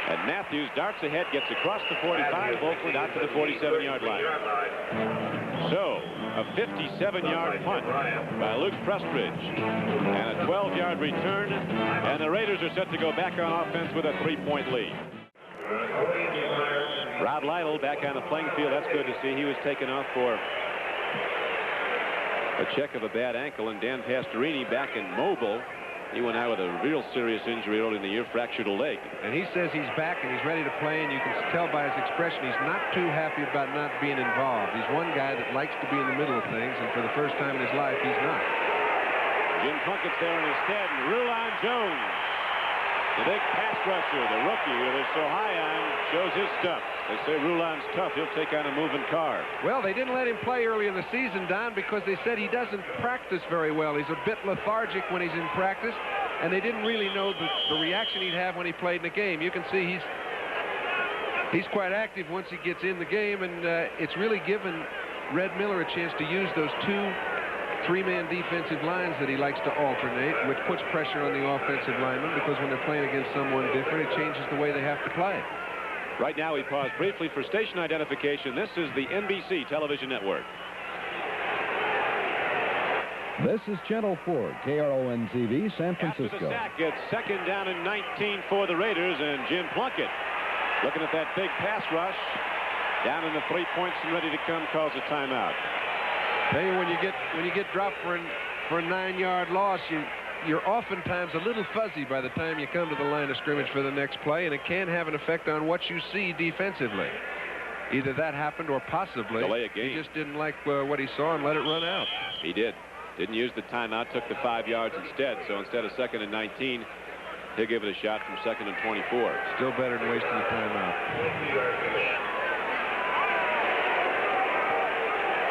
And Matthews darts ahead, gets across the 45 of Oakland out to the 47-yard line. So, a 57-yard punt by Luke Prestridge and a 12-yard return, and the Raiders are set to go back on offense with a 3-point lead. Rod Lytle back on the playing field. That's good to see. He was taken off for a check of a bad ankle, and Dan Pastorini back in mobile. He went out with a real serious injury early in the year, fractured a leg. And he says he's back and he's ready to play, and you can tell by his expression he's not too happy about not being involved. He's one guy that likes to be in the middle of things, and for the first time in his life, he's not. Jim Plunkett's there in his stead, and Rulon Jones, the big pass rusher, the rookie who they're so high on, shows his stuff. They say Rulon's tough. He'll take on a moving car. Well, they didn't let him play early in the season, Don, because they said he doesn't practice very well. He's a bit lethargic when he's in practice, and they didn't really know the reaction he'd have when he played in the game. You can see he's quite active once he gets in the game, and it's really given Red Miller a chance to use those two three-man defensive lines that he likes to alternate, which puts pressure on the offensive linemen, because when they're playing against someone different, it changes the way they have to play. Right now, we pause briefly for station identification. This is the NBC television network. This is Channel 4, KRON-TV, San Francisco. After the sack, it's second down and 19 for the Raiders, and Jim Plunkett, looking at that big pass rush, down in the 3 points and ready to come, calls a timeout. Tell you, when you get dropped for a 9-yard loss, you're oftentimes a little fuzzy by the time you come to the line of scrimmage for the next play, and it can have an effect on what you see defensively. Either that happened or possibly delay a game. He just didn't like what he saw and let it run out. He did. Didn't use the timeout, took the 5 yards instead. So instead of second and 19, he'll give it a shot from second and 24. Still better than wasting the timeout.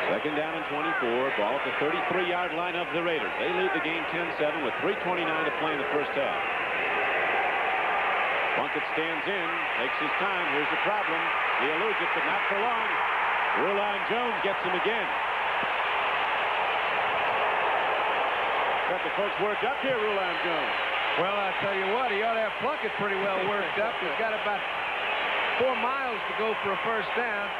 Second down and 24. Ball at the 33-yard line of the Raiders. They lead the game 10-7 with 3:29 to play in the first half. Plunkett stands in, takes his time. Here's the problem. He eludes it, but not for long. Rulon Jones gets him again. Got the folks worked up here, Rulon Jones. Well, I tell you what, he ought to have Plunkett pretty well worked up. He's got about 4 miles to go for a first down.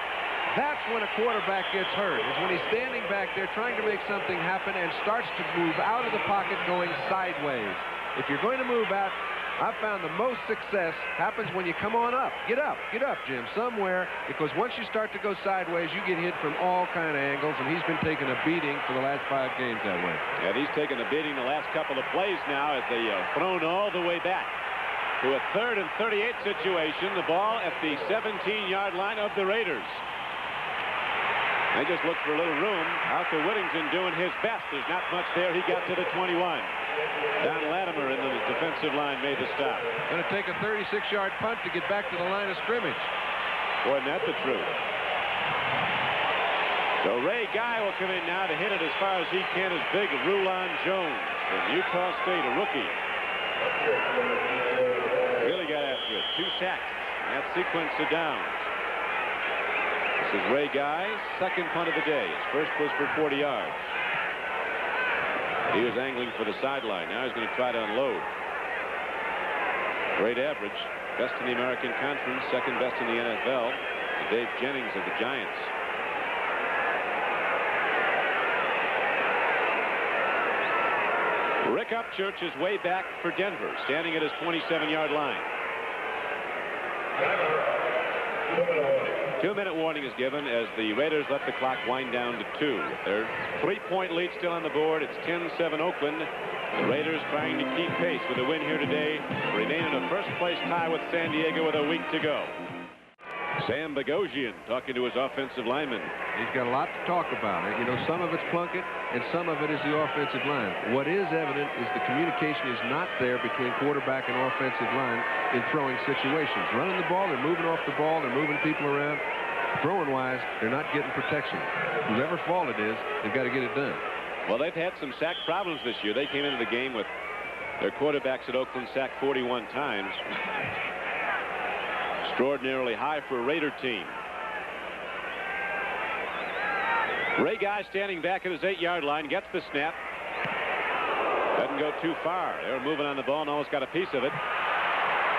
That's when a quarterback gets hurt, is when he's standing back there trying to make something happen and starts to move out of the pocket going sideways. If you're going to move out, I've found the most success happens when you come on up. Get up, Jim, somewhere, because once you start to go sideways, you get hit from all kind of angles, and he's been taking a beating for the last 5 games that way. And he's taken a beating the last couple of plays now as they thrown all the way back to a 3rd and 38 situation. The ball at the 17-yard line of the Raiders. They just look for a little room. Arthur Whittington doing his best. There's not much there. He got to the 21. Don Latimer in the defensive line made the stop. Going to take a 36-yard punt to get back to the line of scrimmage. Boy, isn't that the truth. So Ray Guy will come in now to hit it as far as he can. As big Rulon Jones from Utah State, a rookie. Really got after it. 2 sacks in that sequence of downs. This is Ray Guy's second punt of the day. His first was for 40 yards. He was angling for the sideline. Now he's going to try to unload. Great average. Best in the American Conference. Second best in the NFL. Dave Jennings of the Giants. Rick Upchurch is way back for Denver, standing at his 27-yard line. 2-minute warning is given as the Raiders let the clock wind down to 2. Their 3-point lead still on the board. It's 10-7 Oakland. The Raiders trying to keep pace with a win here today. Remain in a first-place tie with San Diego with a week to go. Sam Bogosian talking to his offensive lineman. He's got a lot to talk about. You know, some of it's Plunkett, and some of it is the offensive line. What is evident is the communication is not there between quarterback and offensive line in throwing situations. Running the ball, they're moving off the ball, they're moving people around. Throwing-wise, they're not getting protection. Whoever fault it is, they've got to get it done. Well, they've had some sack problems this year. They came into the game with their quarterbacks at Oakland sacked 41 times. Extraordinarily high for a Raider team. Ray Guy standing back at his 8-yard line, gets the snap. Doesn't go too far. They were moving on the ball and almost got a piece of it.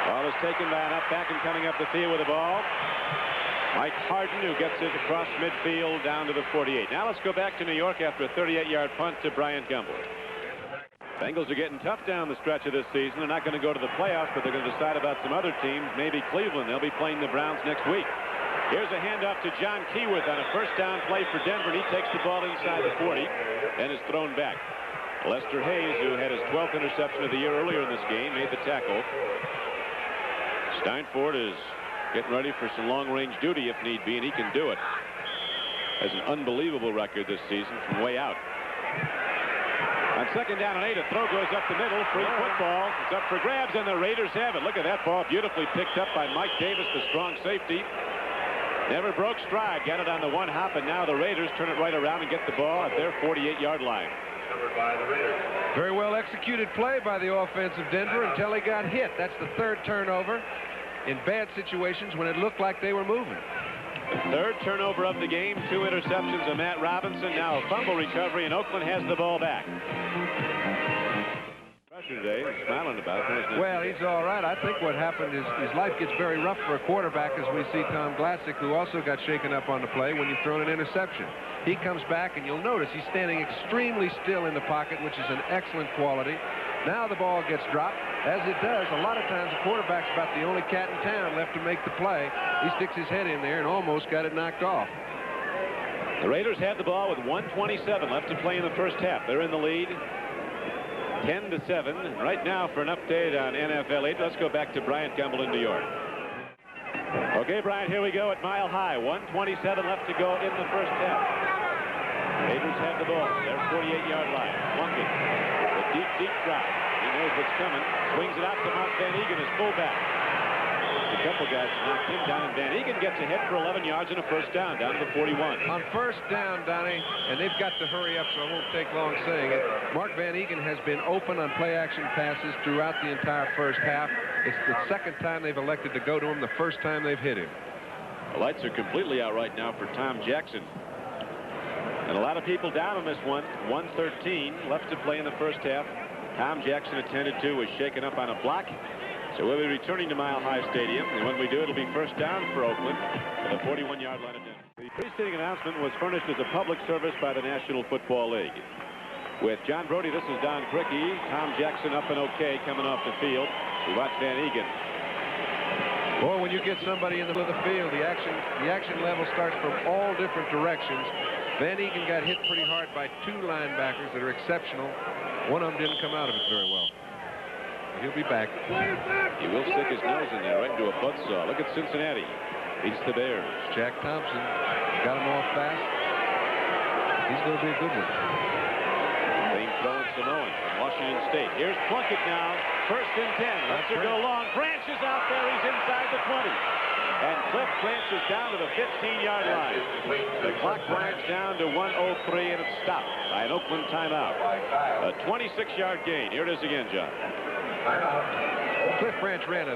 Ball is taken by an up back and coming up the field with the ball. Mike Harden, who gets it across midfield down to the 48. Now let's go back to New York after a 38-yard punt to Bryant Gumbel. Bengals are getting tough down the stretch of this season. They're not going to go to the playoffs, but they're going to decide about some other teams, maybe Cleveland. They'll be playing the Browns next week. Here's a handoff to John Keyworth on a first down play for Denver, and he takes the ball inside the 40 and is thrown back. Lester Hayes, who had his 12th interception of the year earlier in this game, made the tackle. Steinfort is getting ready for some long-range duty if need be, and he can do it. Has an unbelievable record this season from way out. On second down and 8, a throw goes up the middle. Free football. It's up for grabs, and the Raiders have it. Look at that ball, beautifully picked up by Mike Davis, the strong safety. Never broke stride. Got it on the one hop, and now the Raiders turn it right around and get the ball at their 48-yard line. Very well executed play by the offense of Denver until he got hit. That's the third turnover in bad situations when it looked like they were moving. Third turnover of the game, 2 interceptions of Matt Robinson. Now a fumble recovery, and Oakland has the ball back. Pressure today, smiling about it. Well, he's all right. I think what happened is his life gets very rough for a quarterback, as we see Tom Glassick, who also got shaken up on the play when you've thrown an interception. He comes back, and you'll notice he's standing extremely still in the pocket, which is an excellent quality. Now the ball gets dropped. As it does, a lot of times the quarterback's about the only cat in town left to make the play. He sticks his head in there and almost got it knocked off. The Raiders had the ball with 1:27 left to play in the first half. They're in the lead 10-7. Right now for an update on NFL 8, let's go back to Bryant Gumbel in New York. Okay, Bryant, here we go at Mile High. 1:27 left to go in the first half. Raiders have the ball. Their 48-yard line. Plunkett. The deep drop. He knows what's coming. Swings it out to Mark Van Egan as fullback. A couple guys knocked him down, and Van Egan gets ahead for 11 yards and a first down down to the 41. On first down, Donnie, and they've got to hurry up, so it won't take long saying it. Mark Van Egan has been open on play-action passes throughout the entire first half. It's the second time they've elected to go to him, the first time they've hit him. The lights are completely out right now for Tom Jackson. And a lot of people down on this one. 1:13 left to play in the first half. Tom Jackson attended to was shaken up on a block. So we'll be returning to Mile High Stadium, and when we do, it'll be first down for Oakland at the 41-yard line of Denver. The preceding announcement was furnished as a public service by the National Football League. With John Brody, this is Don Crickey. Tom Jackson up and okay coming off the field. We watch Van Egan. Boy, when you get somebody in the middle of the field, the action level starts from all different directions. Van Egan got hit pretty hard by 2 linebackers that are exceptional. One of them didn't come out of it very well. He'll be back. He will stick his nose in there right into a buzzsaw. Look at Cincinnati. Beats the Bears. Jack Thompson got him off fast. He's going to be a good one. Same throwing Samoan from Washington State. Here's Plunkett now. First and 10. Lets her go long. Branch is out there. He's inside the 20. And Cliff Branch is down to the 15-yard line. The clock winds down to 1:03, and it's stopped by an Oakland timeout. A 26-yard gain. Here it is again, John. Cliff Branch ran a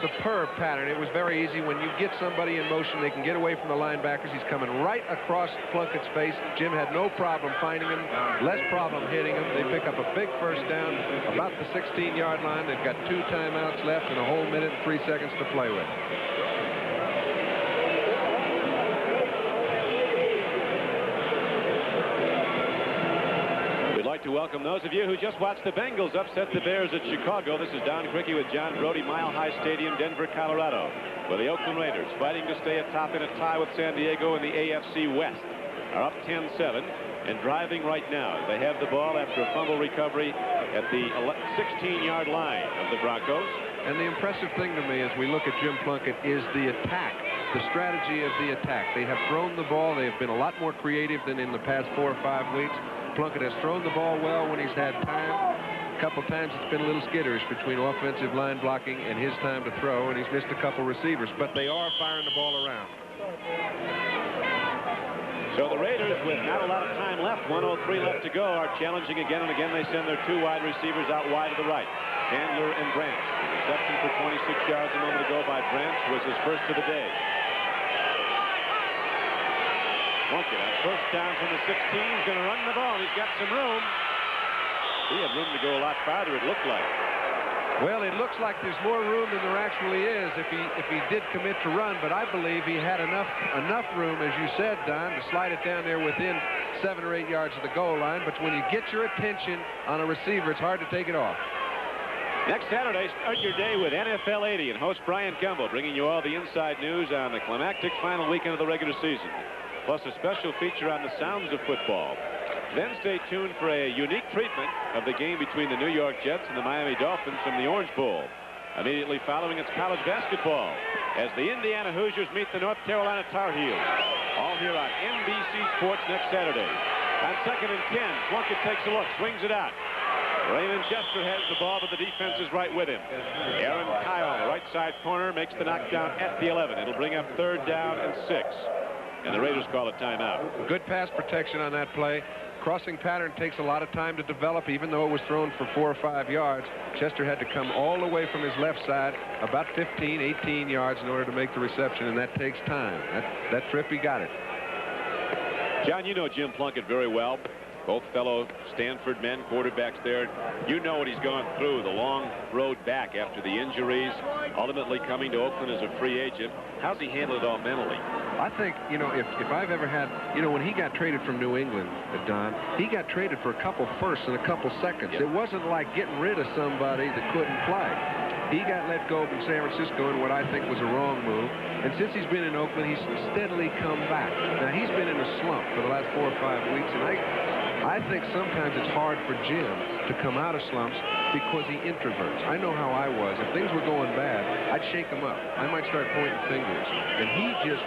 superb pattern. It was very easy. When you get somebody in motion, they can get away from the linebackers. He's coming right across Plunkett's face. Jim had no problem finding him, less problem hitting him. They pick up a big first down about the 16-yard line. They've got 2 timeouts left and a whole minute and 3 seconds to play with. To welcome those of you who just watched the Bengals upset the Bears at Chicago. This is Don Crickey with John Brody, Mile High Stadium, Denver, Colorado, where the Oakland Raiders, fighting to stay atop in a tie with San Diego in the AFC West, are up 10-7 and driving right now. They have the ball after a fumble recovery at the 16-yard line of the Broncos. And the impressive thing to me as we look at Jim Plunkett is the attack the strategy of the attack. They have thrown the ball. They have been a lot more creative than in the past 4 or 5 weeks. Plunkett has thrown the ball well when he's had time. A couple times it's been a little skitterish between offensive line blocking and his time to throw, and he's missed a couple receivers, but they are firing the ball around. So the Raiders, with not a lot of time left, 1:03 left to go, are challenging again and again. They send their 2 wide receivers out wide to the right, Chandler and Branch. The reception for 26 yards a moment ago by Branch was his first of the day. Plunkett on first down from the 16, is going to run the ball. He's got some room. He had room to go a lot farther, it looked like. Well, it looks like there's more room than there actually is if he did commit to run, but I believe he had enough room, as you said, Don, to slide it down there within 7 or 8 yards of the goal line. But when you get your attention on a receiver, it's hard to take it off. Next Saturday, start your day with NFL 80 and host Brian Kemble, bringing you all the inside news on the climactic final weekend of the regular season, plus a special feature on the sounds of football. Then stay tuned for a unique treatment of the game between the New York Jets and the Miami Dolphins from the Orange Bowl. Immediately following, it's college basketball as the Indiana Hoosiers meet the North Carolina Tar Heels. All here on NBC Sports next Saturday. On 2nd and 10, Plunkett takes a look, swings it out. Raymond Chester has the ball, but the defense is right with him. Aaron Kyle, the right side corner, makes the knockdown at the 11. It'll bring up 3rd down and 6. And the Raiders call a timeout. Good pass protection on that play. Crossing pattern takes a lot of time to develop, even though it was thrown for 4 or 5 yards. Chester had to come all the way from his left side, about 15, 18 yards in order to make the reception, and that takes time. That trip, he got it. John, you know Jim Plunkett very well. Both fellow Stanford men, quarterbacks there. You know what he's gone through, the long road back after the injuries, ultimately coming to Oakland as a free agent. How's he handled it all mentally? I think, you know, if I've ever had, you know, when he got traded from New England, Don, he got traded for a couple firsts and a couple seconds. Yep. It wasn't like getting rid of somebody that couldn't play. He got let go from San Francisco in what I think was a wrong move. And since he's been in Oakland, he's steadily come back. Now, he's been in a slump for the last 4 or 5 weeks, and I think sometimes it's hard for Jim to come out of slumps because he introverts. I know how I was. If things were going bad, I'd shake him up. I might start pointing fingers. And he just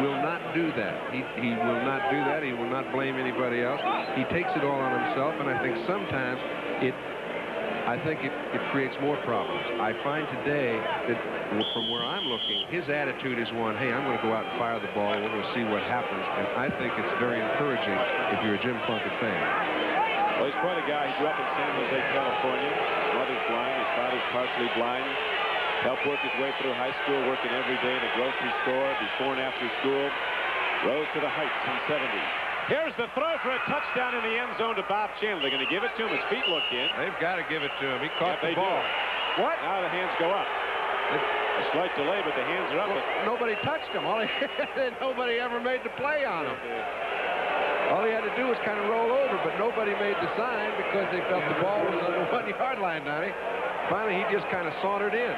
will not do that. He will not do that. He will not blame anybody else. He takes it all on himself, and I think sometimes it creates more problems. I find today that from where I'm looking, his attitude is one, hey, I'm going to go out and fire the ball. We're going to see what happens. And I think it's very encouraging if you're a Jim Plunkett fan. Well, he's quite a guy. He grew up in San Jose, California. His mother's blind. His father's partially blind. Helped work his way through high school, working every day in a grocery store, before and after school. Rose to the heights in 70. Here's the throw for a touchdown in the end zone to Bob Chandler. They're going to give it to him. His feet looked in. They've got to give it to him. He caught the ball. Do. What? Now the hands go up. A slight delay, but the hands are up. Well, nobody touched him. Nobody ever made the play on him. All he had to do was kind of roll over, but nobody made the sign because they felt the ball was on the 1-yard line, Donnie. Finally, he just kind of sauntered in.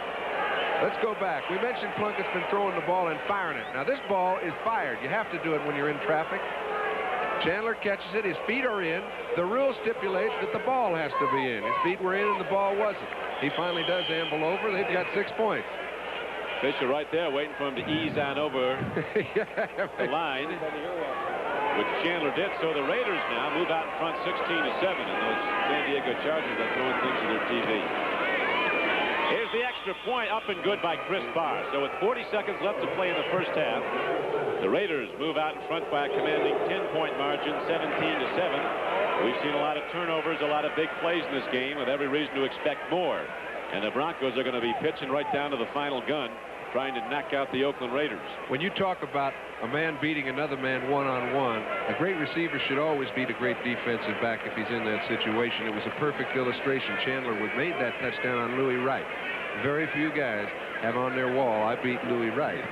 Let's go back. We mentioned Plunkett's been throwing the ball and firing it. Now, this ball is fired. You have to do it when you're in traffic. Chandler catches it. His feet are in. The rule stipulates that the ball has to be in. His feet were in and the ball wasn't. He finally does amble over. They've got 6 points. Fisher right there waiting for him to ease on over the line, which Chandler did. So the Raiders now move out in front 16-7, and those San Diego Chargers are throwing things to their TV. Here's the extra point, up and good by Chris Barr. So with 40 seconds left to play in the first half, the Raiders move out in front by a commanding 10-point margin, 17-7. We've seen a lot of turnovers, a lot of big plays in this game, with every reason to expect more. And the Broncos are going to be pitching right down to the final gun, trying to knock out the Oakland Raiders. When you talk about a man beating another man one-on-one, a great receiver should always beat a great defensive back if he's in that situation. It was a perfect illustration. Chandler would made that touchdown on Louis Wright. Very few guys have on their wall, I beat Louis Wright.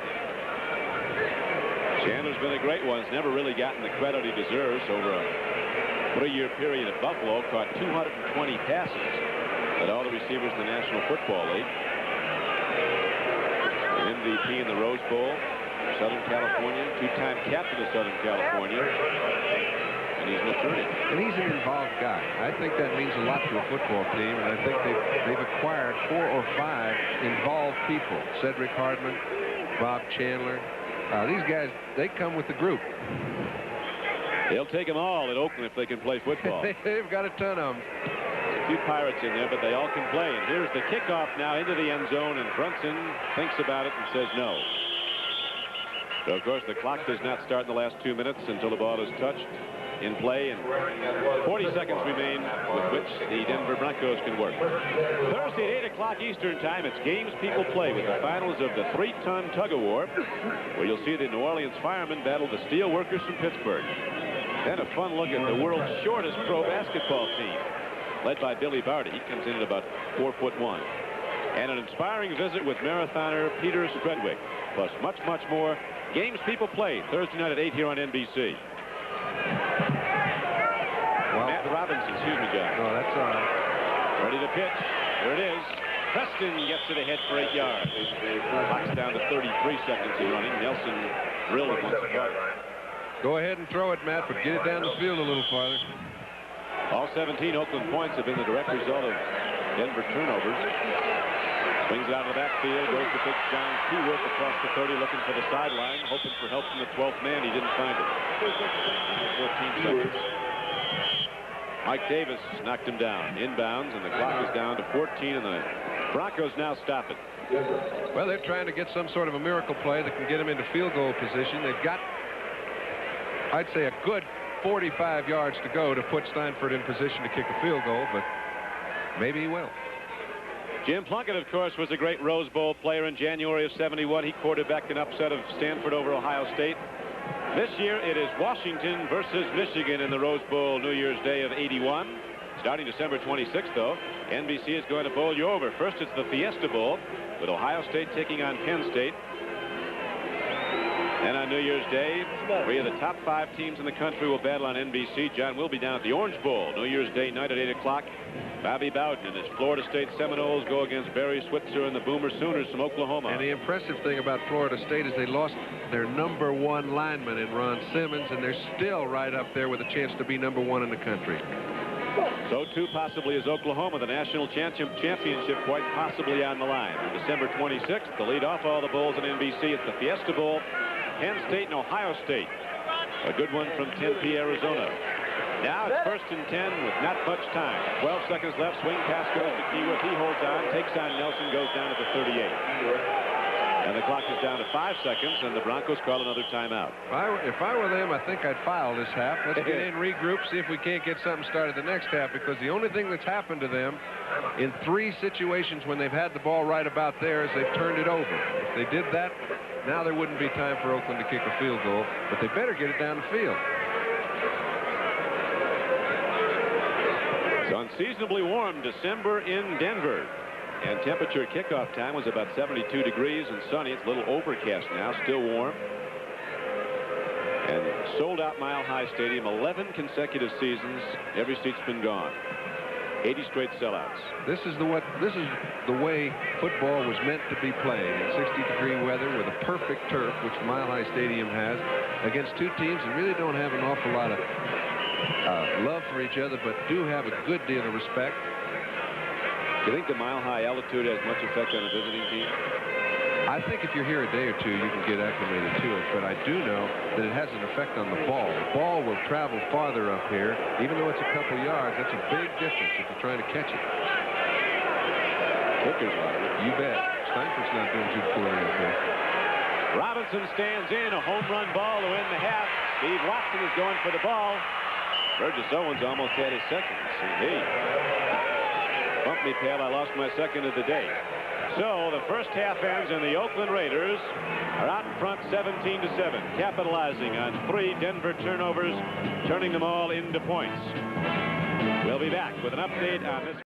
Chandler's been a great one. He's never really gotten the credit he deserves. Over a 3-year period at Buffalo, caught 220 passes at all the receivers in the National Football League. An MVP in the Rose Bowl, Southern California, 2-time captain of Southern California, and he's an attorney. And he's an involved guy. I think that means a lot to a football team, and I think they've acquired 4 or 5 involved people. Cedric Hardman, Bob Chandler, These guys, they come with the group. They'll take them all at Oakland if they can play football. They've got a ton of them. A few Pirates in there, but they all can play. And here's the kickoff now into the end zone, and Brunson thinks about it and says no. So, of course, the clock does not start in the last 2 minutes until the ball is touched in play, and 40 seconds remain with which the Denver Broncos can work. Thursday at 8 o'clock Eastern time, it's games people play with the finals of the 3-ton tug-of-war, where you'll see the New Orleans Firemen battle the Steel Workers from Pittsburgh. Then a fun look at the world's shortest pro basketball team, led by Billy Barty. He comes in at about 4'1". And an inspiring visit with marathoner Peter Stredwick, plus much, much more. Games people play Thursday night at 8 here on NBC. Well, Matt Robinson, excuse me, John. No, that's all right. Ready to pitch. There it is. Preston gets it ahead for 8 yards. Clock's down to 33 seconds of running. Nelson drilled it once farther. Go ahead and throw it, Matt, but get it down the field a little farther. All 17 Oakland points have been the direct result of Denver turnovers. Swings it out of the backfield, goes to pitch John Keyworth across the 30, looking for the sideline, hoping for help from the 12th man. He didn't find it. 14 seconds. Mike Davis knocked him down. Inbounds, and the clock is down to 14, and the Broncos now stop it. Well, they're trying to get some sort of a miracle play that can get them into field goal position. They've got, I'd say, a good 45 yards to go to put Steinfurt in position to kick a field goal, but maybe he will. Jim Plunkett, of course, was a great Rose Bowl player in January of '71. He quarterbacked an upset of Stanford over Ohio State. This year, it is Washington versus Michigan in the Rose Bowl New Year's Day of '81. Starting December 26th, though, NBC is going to bowl you over. First, it's the Fiesta Bowl, with Ohio State taking on Penn State. And on New Year's Day, 3 of the top 5 teams in the country will battle on NBC. John will be down at the Orange Bowl New Year's Day night at 8 o'clock. Bobby Bowden and his Florida State Seminoles go against Barry Switzer and the Boomer Sooners from Oklahoma. And the impressive thing about Florida State is they lost their #1 lineman in Ron Simmons, and they're still right up there with a chance to be #1 in the country. So too possibly is Oklahoma, the national championship quite possibly on the line. On December 26th, to lead off all the bowls on NBC, it's the Fiesta Bowl, Penn State and Ohio State. A good one from Tempe, Arizona. Now it's 1st and 10 with not much time. 12 seconds left. Swing pass goes to Keyworth. He holds on, takes on Nelson, goes down at the 38. And the clock is down to 5 seconds, and the Broncos call another timeout. If I were them, I think I'd foul this half. Let's get in, regroup, see if we can't get something started the next half, because the only thing that's happened to them in 3 situations when they've had the ball right about there is they've turned it over. If they did that, now there wouldn't be time for Oakland to kick a field goal, but they better get it down the field. It's unseasonably warm December in Denver. And temperature kickoff time was about 72 degrees and sunny. It's a little overcast now, still warm. And sold out Mile High Stadium, 11 consecutive seasons. Every seat's been gone. 80 straight sellouts. This is the way football was meant to be played, in 60-degree weather with a perfect turf, which Mile High Stadium has, against 2 teams that really don't have an awful lot of love for each other, but do have a good deal of respect. Do you think the Mile High altitude has much effect on a visiting team? I think if you're here a day or two, you can get acclimated to it, but I do know that it has an effect on the ball. The ball will travel farther up here, even though it's a couple yards. That's a big difference if you're trying to catch it. Kickers like it. You bet. Steinfurt's not doing too poorly up here. Robinson stands in, a home run ball to end the half. Steve Watson is going for the ball. Burgess Owens almost had his second. See, bump me, pal. I lost my second of the day. So the first half ends, and the Oakland Raiders are out in front 17-7, capitalizing on 3 Denver turnovers, turning them all into points. We'll be back with an update on this.